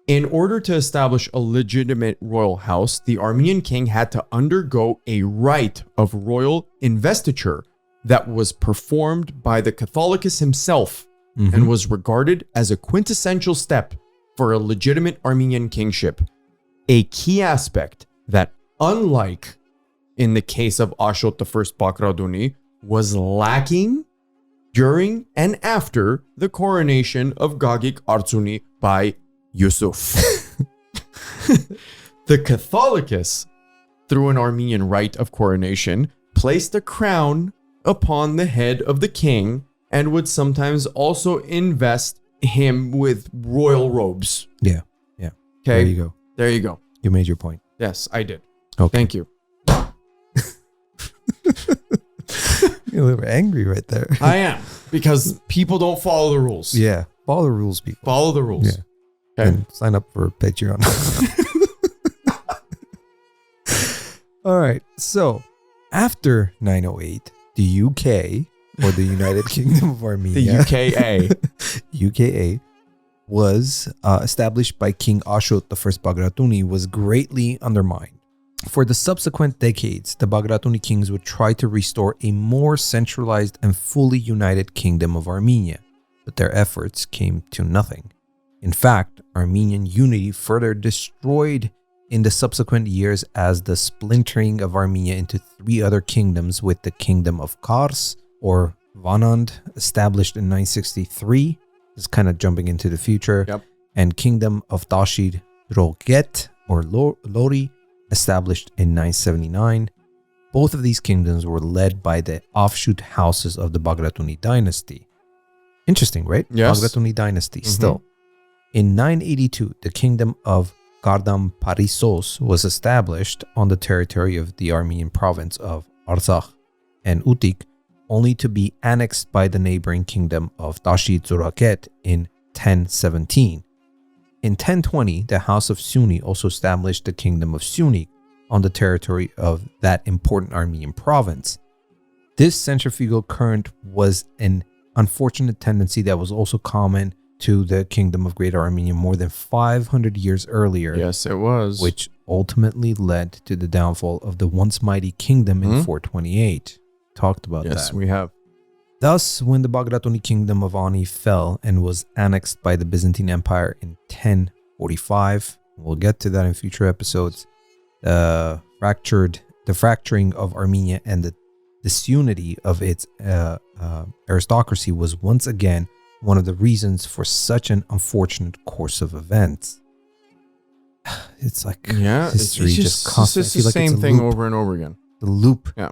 [SPEAKER 2] In order to establish a legitimate royal house, the Armenian king had to undergo a rite of royal investiture that was performed by the Catholicus himself and was regarded as a quintessential step for a legitimate Armenian kingship. A key aspect that, unlike in the case of Ashot I Bagratuni, was lacking during and after the coronation of Gagik Artsruni by Yusuf. The Catholicus, through an Armenian rite of coronation, placed a crown upon the head of the king and would sometimes also invest him with royal robes.
[SPEAKER 1] Yeah. Yeah.
[SPEAKER 2] Okay.
[SPEAKER 1] There you go.
[SPEAKER 2] There you go.
[SPEAKER 1] You made your point.
[SPEAKER 2] Yes, I did.
[SPEAKER 1] Okay.
[SPEAKER 2] Thank you.
[SPEAKER 1] You're a little angry right there.
[SPEAKER 2] I am, because people don't follow the rules.
[SPEAKER 1] Yeah. Follow the rules, people.
[SPEAKER 2] Follow the rules.
[SPEAKER 1] Yeah.
[SPEAKER 2] Okay.
[SPEAKER 1] And sign up for Patreon. All right. So after 908, the UK, or the United Kingdom of Armenia,
[SPEAKER 2] the
[SPEAKER 1] UKA, was established by King Ashot I Bagratuni, was greatly undermined. For the subsequent decades, the Bagratuni kings would try to restore a more centralized and fully united kingdom of Armenia, but their efforts came to nothing. In fact, Armenian unity further destroyed in the subsequent years as the splintering of Armenia into three other kingdoms, with the Kingdom of Kars, or Vanand, established in 963. This is kind of jumping into the future.
[SPEAKER 2] Yep.
[SPEAKER 1] And Kingdom of Dashid Roget, or Lori, established in 979. Both of these kingdoms were led by the offshoot houses of the Bagratuni dynasty. Interesting, right?
[SPEAKER 2] Yes.
[SPEAKER 1] Bagratuni dynasty still. In 982, the Kingdom of Gardam Parisos was established on the territory of the Armenian province of Artsakh and Utik, only to be annexed by the neighboring kingdom of Dashid Zuraket in 1017. In 1020, the House of Sunni also established the Kingdom of Sunni, on the territory of that important Armenian province. This centrifugal current was an unfortunate tendency that was also common to the Kingdom of Greater Armenia more than 500 years earlier.
[SPEAKER 2] Yes, it was.
[SPEAKER 1] Which ultimately led to the downfall of the once mighty kingdom in 428. Talked about that.
[SPEAKER 2] Yes, we have.
[SPEAKER 1] Thus, when the Bagratuni kingdom of Ani fell and was annexed by the Byzantine Empire in 1045, we'll get to that in future episodes, the fracturing of Armenia and the disunity of its aristocracy was once again one of the reasons for such an unfortunate course of events. It's like history just constantly.
[SPEAKER 2] It's the same thing over and over again.
[SPEAKER 1] The loop.
[SPEAKER 2] Yeah.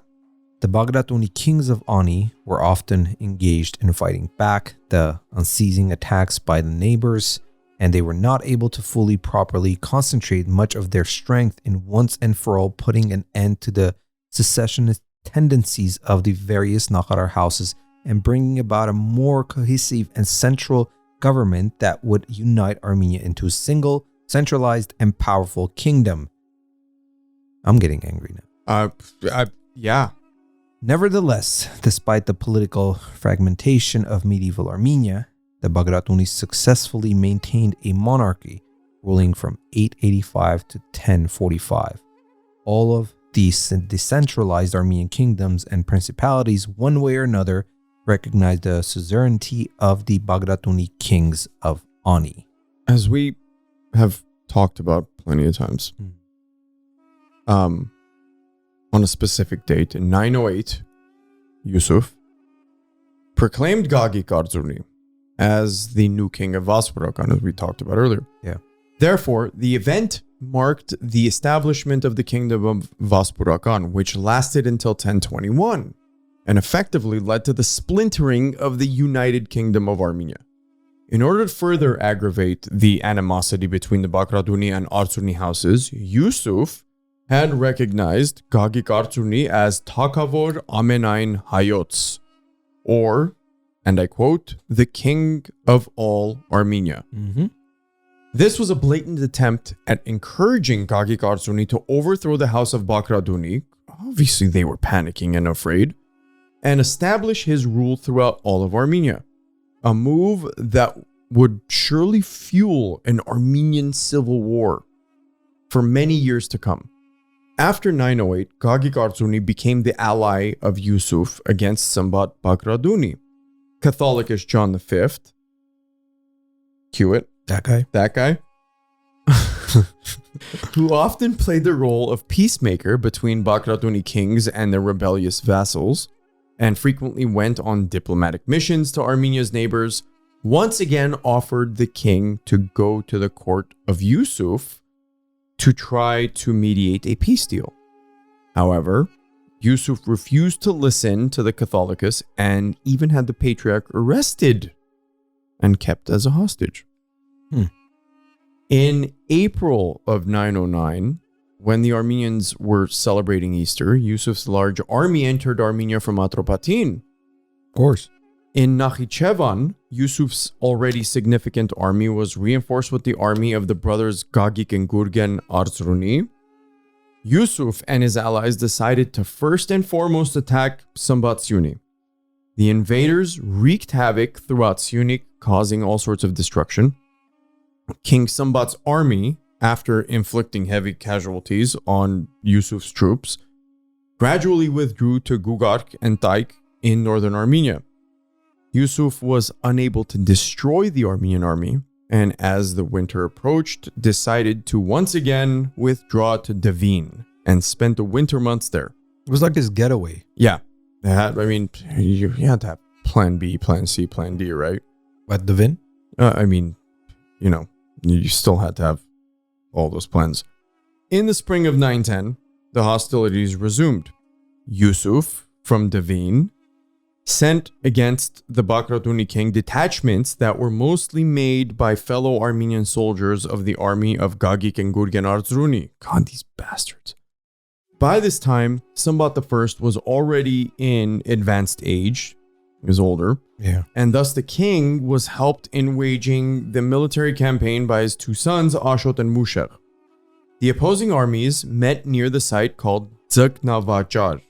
[SPEAKER 1] The Bagratuni kings of Ani were often engaged in fighting back the unceasing attacks by the neighbors, and they were not able to properly concentrate much of their strength in once and for all putting an end to the secessionist tendencies of the various Nakharar houses and bringing about a more cohesive and central government that would unite Armenia into a single, centralized, and powerful kingdom. I'm getting angry now.
[SPEAKER 2] Yeah.
[SPEAKER 1] Nevertheless, despite the political fragmentation of medieval Armenia, the Bagratuni successfully maintained a monarchy ruling from 885 to 1045. All of these decentralized Armenian kingdoms and principalities, one way or another, recognized the suzerainty of the Bagratuni kings of Ani.
[SPEAKER 2] As we have talked about plenty of times, on a specific date in 908, Yusuf proclaimed Gagik Artsuni as the new king of Vaspurakan, as we talked about earlier.
[SPEAKER 1] Yeah.
[SPEAKER 2] Therefore, the event marked the establishment of the kingdom of Vaspurakan, which lasted until 1021 and effectively led to the splintering of the united kingdom of Armenia. In order to further aggravate the animosity between the Bagratuni and Artsuni houses, Yusuf had recognized Gagik Artsuni as Takavor Amenain Hayots, or, and I quote, the king of all Armenia. This was a blatant attempt at encouraging Gagik Artsuni to overthrow the house of Bagratuni. Obviously, they were panicking and afraid, and establish his rule throughout all of Armenia. A move that would surely fuel an Armenian civil war for many years to come. After 908, Gagik Artsuni became the ally of Yusuf against Smbat Bagratuni. Catholicus John V, cue it, that guy, who often played the role of peacemaker between Bagratuni kings and their rebellious vassals, and frequently went on diplomatic missions to Armenia's neighbors, once again offered the king to go to the court of Yusuf to try to mediate a peace deal. However, Yusuf refused to listen to the Catholicus and even had the patriarch arrested and kept as a hostage. In April of 909, when the Armenians were celebrating Easter, Yusuf's large army entered Armenia from Atropatin.
[SPEAKER 1] Of course.
[SPEAKER 2] In Nakhichevan, Yusuf's already significant army was reinforced with the army of the brothers Gagik and Gurgen Artsuni. Yusuf and his allies decided to first and foremost attack Smbat Syunik. The invaders wreaked havoc throughout Syunik, causing all sorts of destruction. King Smbat's army, after inflicting heavy casualties on Yusuf's troops, gradually withdrew to Gugark and Taik in northern Armenia. Yusuf was unable to destroy the Armenian army, and as the winter approached, decided to once again withdraw to Dvin and spent the winter months there.
[SPEAKER 1] It was like this getaway.
[SPEAKER 2] Yeah. You had to have plan B, plan C, plan D, right?
[SPEAKER 1] At Dvin?
[SPEAKER 2] You still had to have all those plans. In the spring of 910, the hostilities resumed. Yusuf from Dvin sent against the Bagratuni king detachments that were mostly made by fellow Armenian soldiers of the army of Gagik and Gurgen Artsuni. God, these bastards. By this time, Smbat I was already in advanced age. He was older.
[SPEAKER 1] Yeah.
[SPEAKER 2] And thus the king was helped in waging the military campaign by his two sons, Ashot and Musher. The opposing armies met near the site called Dzgnavajar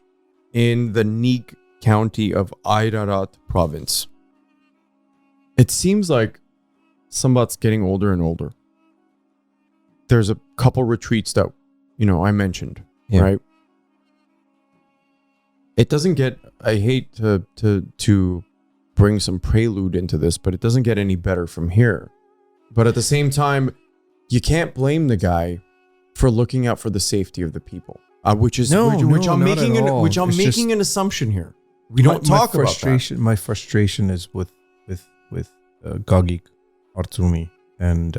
[SPEAKER 2] in the Nig county of Ayrarat province. It seems like Smbat's getting older and older. There's a couple retreats that, I mentioned, right? It doesn't get, I hate to bring some prelude into this, but it doesn't get any better from here. But at the same time, you can't blame the guy for looking out for the safety of the people, which I'm making an assumption here. We don't talk about that.
[SPEAKER 3] My frustration is with Gagik Artsumi, and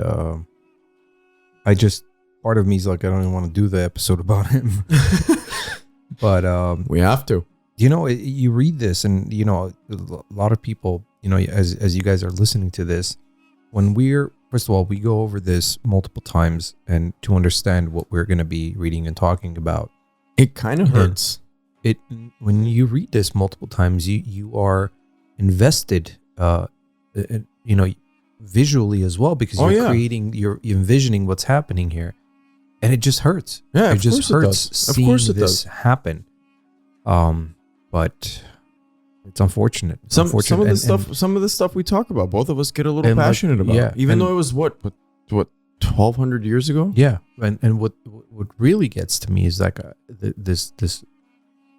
[SPEAKER 3] part of me is like, I don't even want to do the episode about him. But
[SPEAKER 2] we have to.
[SPEAKER 3] You read this, and a lot of people, as you guys are listening to this, first of all, we go over this multiple times, and to understand what we're going to be reading and talking about,
[SPEAKER 2] it kind of hurts.
[SPEAKER 3] When you read this multiple times, you are invested, visually as well, because you're envisioning what's happening here, and it just hurts.
[SPEAKER 2] Yeah,
[SPEAKER 3] it just hurts seeing this happen. But it's unfortunate.
[SPEAKER 2] Some of the stuff we talk about, both of us get a little passionate about. Even though it was what 1,200 years ago.
[SPEAKER 3] Yeah, and what really gets to me is like this.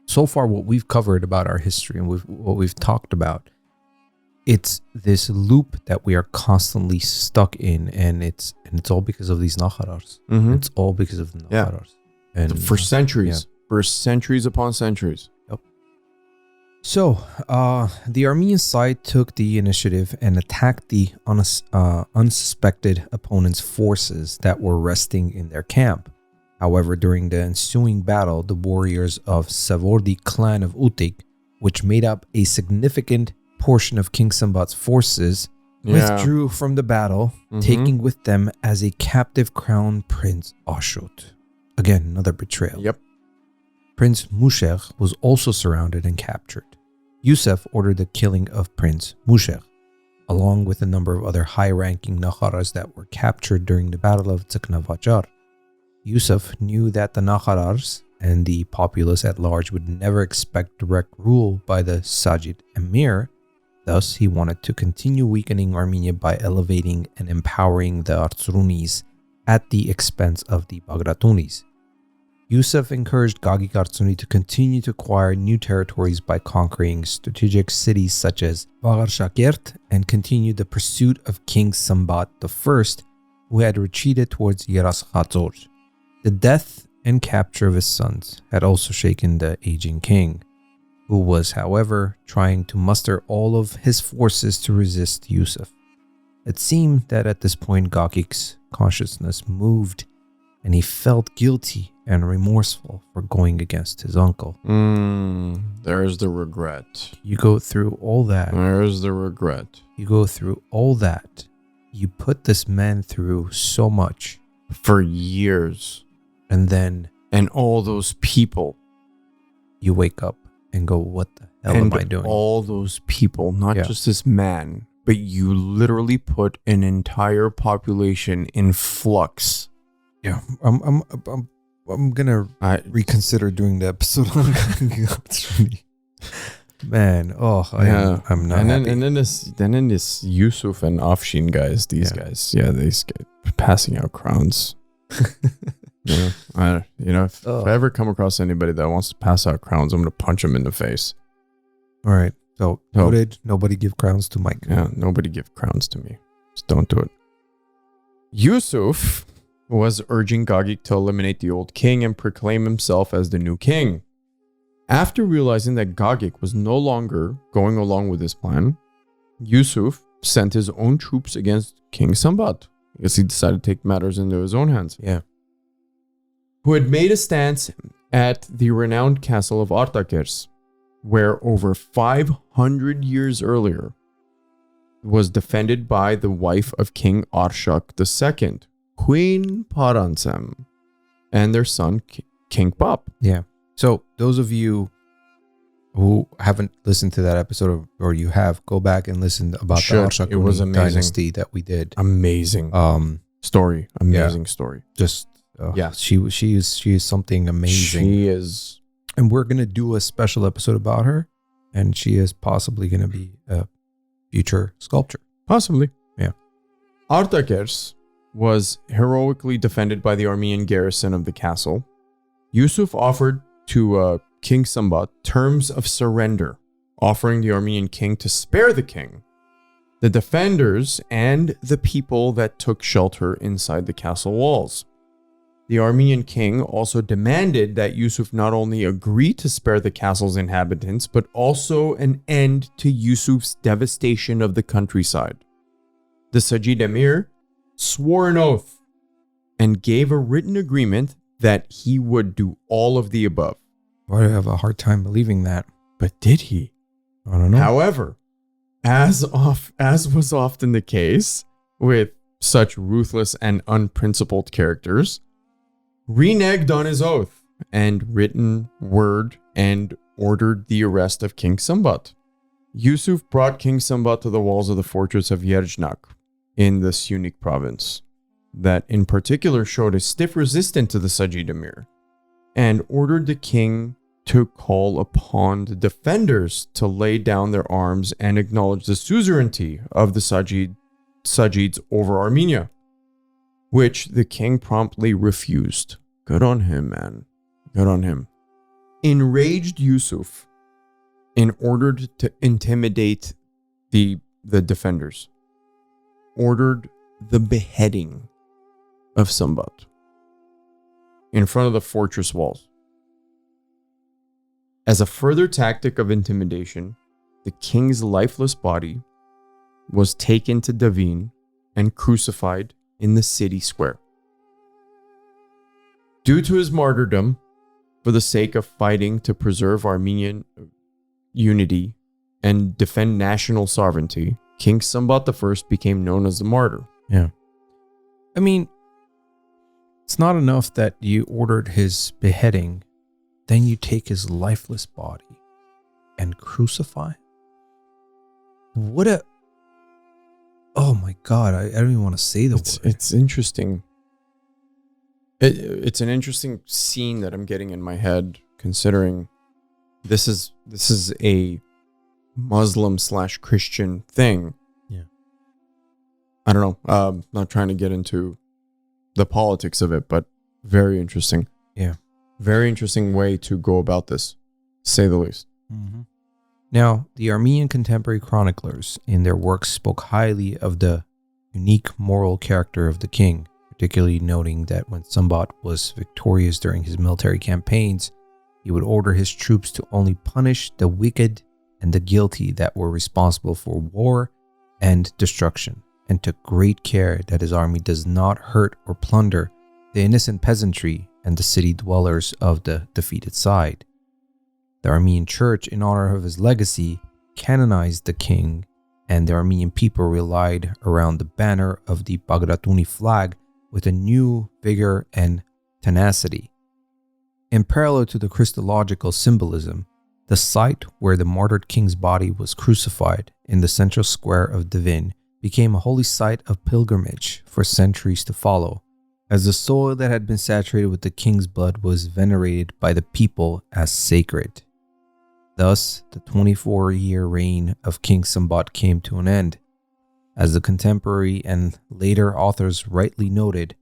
[SPEAKER 3] So far, what we've covered about our history and what we've talked about, it's this loop that we are constantly stuck in, and it's all because of these Nakharars.
[SPEAKER 2] Mm-hmm.
[SPEAKER 3] It's all because of the Nakharars,
[SPEAKER 2] and for centuries, for centuries upon centuries.
[SPEAKER 3] Yep. So, the Armenian side took the initiative and attacked the unsuspected opponent's forces that were resting in their camp. However, during the ensuing battle, the warriors of Savordi clan of Utik, which made up a significant portion of King Smbat's forces, withdrew from the battle, taking with them as a captive crown Prince Ashot. Again, another betrayal.
[SPEAKER 2] Yep.
[SPEAKER 3] Prince Musher was also surrounded and captured. Yusuf ordered the killing of Prince Musher, along with a number of other high-ranking Nakharas that were captured during the Battle of Dzgnavajar. Yusuf knew that the Nakharars and the populace at large would never expect direct rule by the Sajid Emir. Thus, he wanted to continue weakening Armenia by elevating and empowering the Artsurunis at the expense of the Bagratunis. Yusuf encouraged Gagik Artsuni to continue to acquire new territories by conquering strategic cities such as Bagarshakert, and continued the pursuit of King Smbat I, who had retreated towards Yeras-Khazor. The death and capture of his sons had also shaken the aging king, who was, however, trying to muster all of his forces to resist Yusuf. It seemed that at this point Gagik's consciousness moved, and he felt guilty and remorseful for going against his uncle.
[SPEAKER 2] There's the regret.
[SPEAKER 3] You go through all that.
[SPEAKER 2] There's the regret.
[SPEAKER 3] You go through all that. You put this man through so much.
[SPEAKER 2] For years.
[SPEAKER 3] And then...
[SPEAKER 2] And all those people.
[SPEAKER 3] You wake up and go, what the hell am I doing?
[SPEAKER 2] All those people, not just this man, but you literally put an entire population in flux.
[SPEAKER 3] Yeah, I'm gonna reconsider doing the episode on man. I'm not.
[SPEAKER 2] And then this Yusuf and Afshin guys, these guys, these guys passing out crowns. If I ever come across anybody that wants to pass out crowns, I'm gonna punch them in the face.
[SPEAKER 3] All right. So noted. Nobody give crowns to Mike.
[SPEAKER 2] Yeah, nobody give crowns to me. Just don't do it. Yusuf was urging Gagik to eliminate the old king and proclaim himself as the new king. After realizing that Gagik was no longer going along with his plan, Yusuf sent his own troops against King Smbat. I guess he decided to take matters into his own hands.
[SPEAKER 3] Yeah.
[SPEAKER 2] Who had made a stance at the renowned castle of Artakers, where over 500 years earlier was defended by the wife of King Arshak II, Queen Paransem, and their son King Pop.
[SPEAKER 3] Yeah. So those of you who haven't listened to that episode, or you have, go back and listen about the Arshak dynasty that we did.
[SPEAKER 2] Amazing story. Amazing story.
[SPEAKER 3] Just
[SPEAKER 2] Yeah.
[SPEAKER 3] she is something amazing.
[SPEAKER 2] She is.
[SPEAKER 3] And we're going to do a special episode about her. And she is possibly going to be a future sculptor.
[SPEAKER 2] Possibly.
[SPEAKER 3] Yeah.
[SPEAKER 2] Artakers was heroically defended by the Armenian garrison of the castle. Yusuf offered to King Smbat terms of surrender, offering the Armenian king to spare the king, the defenders, and the people that took shelter inside the castle walls. The Armenian king also demanded that Yusuf not only agree to spare the castle's inhabitants, but also an end to Yusuf's devastation of the countryside. The Sajid Emir swore an oath and gave a written agreement that he would do all of the above.
[SPEAKER 3] Why do I have a hard time believing that?
[SPEAKER 2] But did he?
[SPEAKER 3] I don't know.
[SPEAKER 2] However, as was often the case with such ruthless and unprincipled characters, reneged on his oath and written word and ordered the arrest of King Smbat. Yusuf brought King Smbat to the walls of the fortress of Yerzhnak in the Sunik province, that in particular showed a stiff resistance to the Sajid Emir, and ordered the king to call upon the defenders to lay down their arms and acknowledge the suzerainty of the Sajids over Armenia, which the king promptly refused. Good on him, man. Good on him. Enraged Yusuf, in order to intimidate the defenders, ordered the beheading of Smbat in front of the fortress walls. As a further tactic of intimidation, the king's lifeless body was taken to Dvin and crucified in the city square. Due to his martyrdom, for the sake of fighting to preserve Armenian unity and defend national sovereignty, King Smbat I became known as the martyr.
[SPEAKER 3] Yeah. I mean, it's not enough that you ordered his beheading, then you take his lifeless body and crucify. What a... Oh my God, I don't even want to say the word.
[SPEAKER 2] It's interesting. It's an interesting scene that I'm getting in my head, considering this is a Muslim/Christian thing.
[SPEAKER 3] Yeah.
[SPEAKER 2] I don't know. Not trying to get into the politics of it, but very interesting.
[SPEAKER 3] Yeah.
[SPEAKER 2] Very interesting way to go about this, to say the least.
[SPEAKER 3] Mm-hmm. Now, the Armenian contemporary chroniclers in their works spoke highly of the unique moral character of the king, particularly noting that when Smbat was victorious during his military campaigns, he would order his troops to only punish the wicked and the guilty that were responsible for war and destruction, and took great care that his army does not hurt or plunder the innocent peasantry and the city dwellers of the defeated side. The Armenian church, in honor of his legacy, canonized the king, and the Armenian people relied around the banner of the Bagratuni flag with a new vigor and tenacity. In parallel to the Christological symbolism, the site where the martyred king's body was crucified in the central square of Dvin became a holy site of pilgrimage for centuries to follow, as the soil that had been saturated with the king's blood was venerated by the people as sacred. Thus, the 24-year reign of King Smbat came to an end. As the contemporary and later authors rightly noted,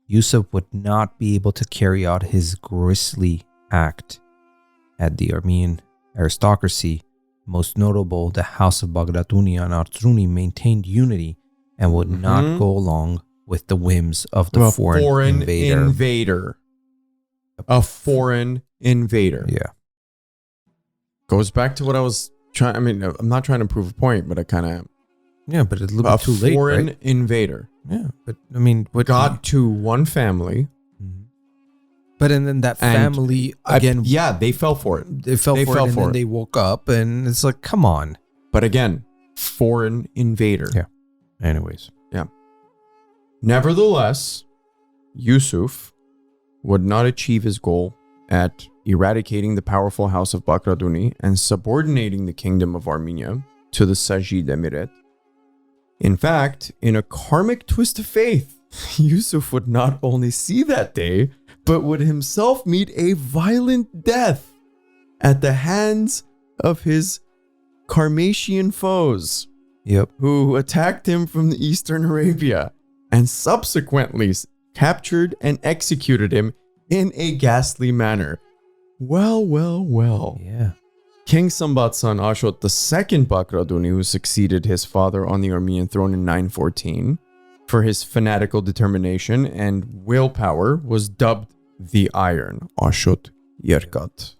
[SPEAKER 3] Yusuf would not be able to carry out his grisly act. Had the Armenian aristocracy, most notable the House of Bagratuni and Artruni, maintained unity and would not go along with the whims of the foreign invader.
[SPEAKER 2] A foreign invader.
[SPEAKER 3] Yeah.
[SPEAKER 2] Goes back to what I was trying. I mean, I'm not trying to prove a point, but I kind of am.
[SPEAKER 3] Yeah, but it's a little bit too late,
[SPEAKER 2] A foreign
[SPEAKER 3] right?
[SPEAKER 2] invader.
[SPEAKER 3] Yeah, but I mean, what
[SPEAKER 2] got to one family.
[SPEAKER 3] But and then that family again.
[SPEAKER 2] They fell for it.
[SPEAKER 3] They fell for it, and then they woke up, and it's like, come on.
[SPEAKER 2] But again, foreign invader.
[SPEAKER 3] Yeah. Anyways.
[SPEAKER 2] Yeah. Nevertheless, Yusuf would not achieve his goal at eradicating the powerful house of Bagratuni and subordinating the kingdom of Armenia to the Sajid Emirate. In fact, in a karmic twist of fate, Yusuf would not only see that day, but would himself meet a violent death at the hands of his Carmatian foes, who attacked him from the eastern Arabia and subsequently captured and executed him in a ghastly manner. Well.
[SPEAKER 3] Yeah.
[SPEAKER 2] King Smbat's son Ashot II Bagratuni, who succeeded his father on the Armenian throne in 914, for his fanatical determination and willpower, was dubbed the Iron, Ashot Yerkat.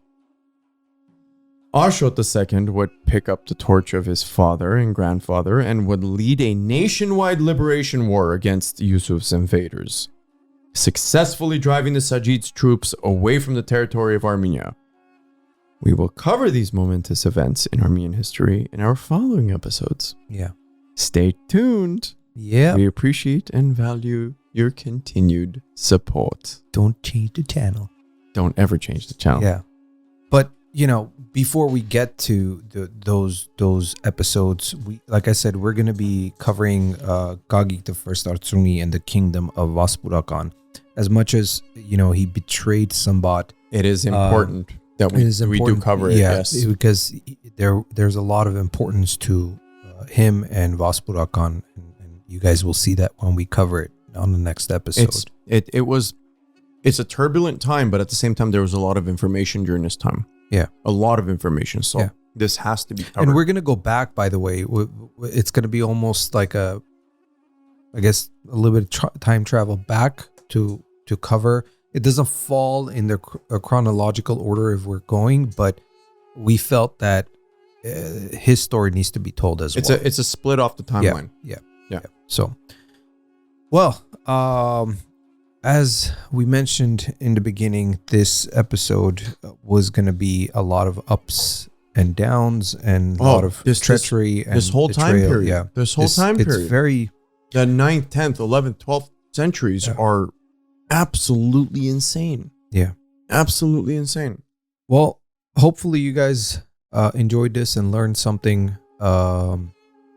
[SPEAKER 2] Ashot II would pick up the torch of his father and grandfather and would lead a nationwide liberation war against Yusuf's invaders, successfully driving the Sajid's troops away from the territory of Armenia. We will cover these momentous events in Armenian history in our following episodes.
[SPEAKER 3] Yeah.
[SPEAKER 2] Stay tuned.
[SPEAKER 3] Yeah.
[SPEAKER 2] We appreciate and value your continued support.
[SPEAKER 3] Don't change the channel.
[SPEAKER 2] Don't ever change the channel.
[SPEAKER 3] Yeah. But, before we get to those episodes, like I said, we're going to be covering Gagik the First Artsuni and the kingdom of Vaspurakan. As much as, he betrayed Smbat.
[SPEAKER 2] It is important that we do cover it.
[SPEAKER 3] Yeah,
[SPEAKER 2] yes.
[SPEAKER 3] Because there's a lot of importance to him and Vaspurakan. And you guys will see that when we cover it on the next episode.
[SPEAKER 2] It's a turbulent time, but at the same time, there was a lot of information during this time.
[SPEAKER 3] Yeah.
[SPEAKER 2] A lot of information. So this has to be covered.
[SPEAKER 3] And we're going to go back, by the way. It's going to be almost like a little bit of time travel back to cover. It doesn't fall in the chronological order if we're going, but we felt that his story needs to be told as well.
[SPEAKER 2] It's a split off the timeline.
[SPEAKER 3] Yeah. So, as we mentioned in the beginning, this episode was going to be a lot of ups and downs and a lot of treachery and
[SPEAKER 2] this whole
[SPEAKER 3] betrayal.
[SPEAKER 2] time period.
[SPEAKER 3] Yeah.
[SPEAKER 2] This whole time period.
[SPEAKER 3] It's very...
[SPEAKER 2] The 9th, 10th, 11th, 12th centuries are absolutely insane.
[SPEAKER 3] Yeah.
[SPEAKER 2] Absolutely insane.
[SPEAKER 3] Well, hopefully you guys enjoyed this and learned something.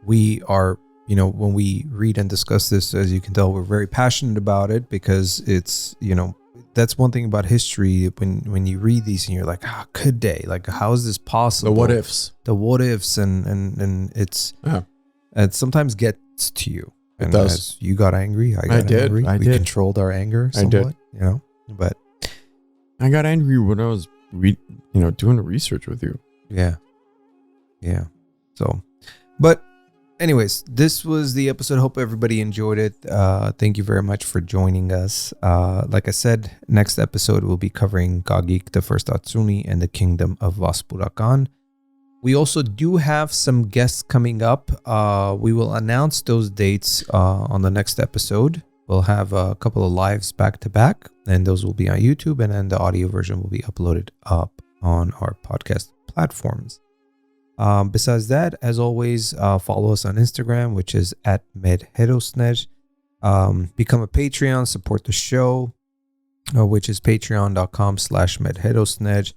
[SPEAKER 3] We are... when we read and discuss this, as you can tell, we're very passionate about it because it's, that's one thing about history. When you read these and you're like, could they? Like, how is this possible?
[SPEAKER 2] The what ifs.
[SPEAKER 3] And it's, it sometimes gets to you.
[SPEAKER 2] It
[SPEAKER 3] and
[SPEAKER 2] does.
[SPEAKER 3] As you got angry. I got angry. We controlled our anger somewhat, but
[SPEAKER 2] I got angry when I was, doing the research with you.
[SPEAKER 3] Yeah. So, but anyways, this was the episode. Hope everybody enjoyed it. Thank you very much for joining us. Like I said, next episode we'll be covering Gagik the First Artsuni and the kingdom of Vaspurakan. We also do have some guests coming up. We will announce those dates on the next episode. We'll have a couple of lives back to back, and those will be on YouTube, and then the audio version will be uploaded up on our podcast platforms. Besides that, as always, follow us on Instagram, which is at Mer Hersoner. Become a Patreon, support the show, which is patreon.com/Mer Hersoner.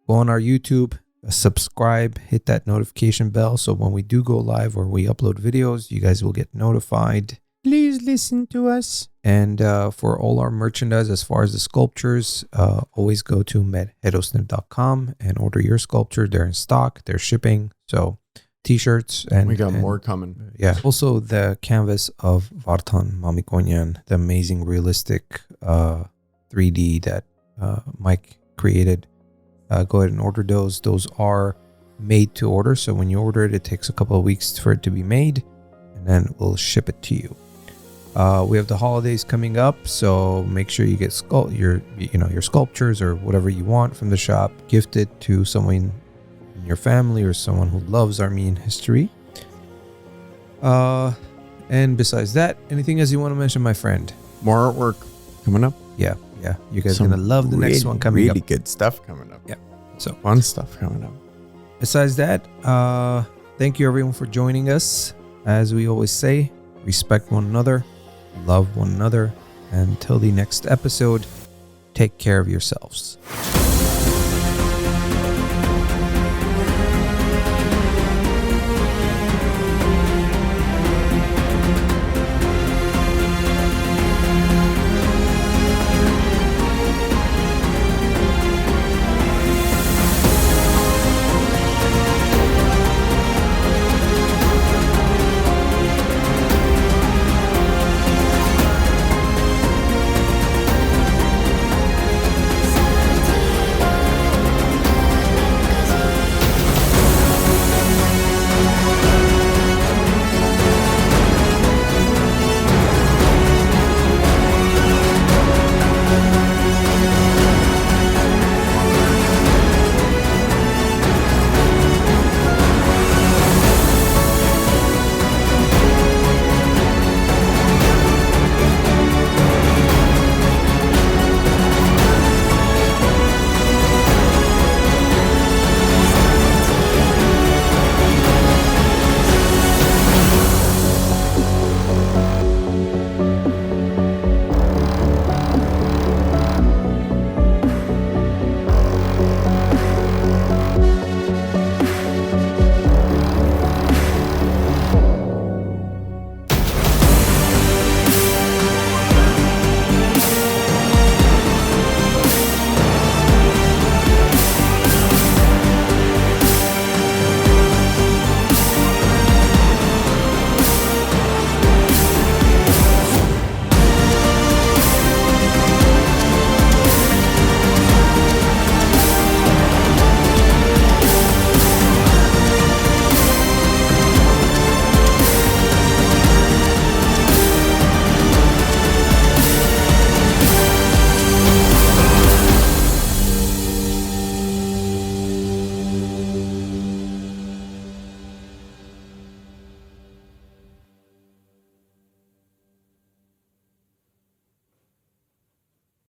[SPEAKER 3] Go on our YouTube, subscribe, hit that notification bell. So when we do go live or we upload videos, you guys will get notified. Please listen to us. And for all our merchandise, as far as the sculptures, always go to merherosner.com and order your sculpture. They're in stock. They're shipping. So t-shirts. And
[SPEAKER 2] we got more coming.
[SPEAKER 3] Yeah. Also the canvas of Vartan Mamikonian, the amazing realistic 3D that Mike created. Go ahead and order those. Those are made to order. So when you order it, it takes a couple of weeks for it to be made. And then we'll ship it to you. We have the holidays coming up, so make sure you get your sculptures or whatever you want from the shop. Gift it to someone in your family or someone who loves Armenian history. And besides that, anything else you want to mention, my friend?
[SPEAKER 2] More artwork coming up.
[SPEAKER 3] Yeah. You guys are gonna love the next one coming up.
[SPEAKER 2] Really good stuff coming up.
[SPEAKER 3] Yeah. So
[SPEAKER 2] fun stuff coming up.
[SPEAKER 3] Besides that, thank you everyone for joining us. As we always say, respect one another. Love one another. Until the next episode, take care of yourselves.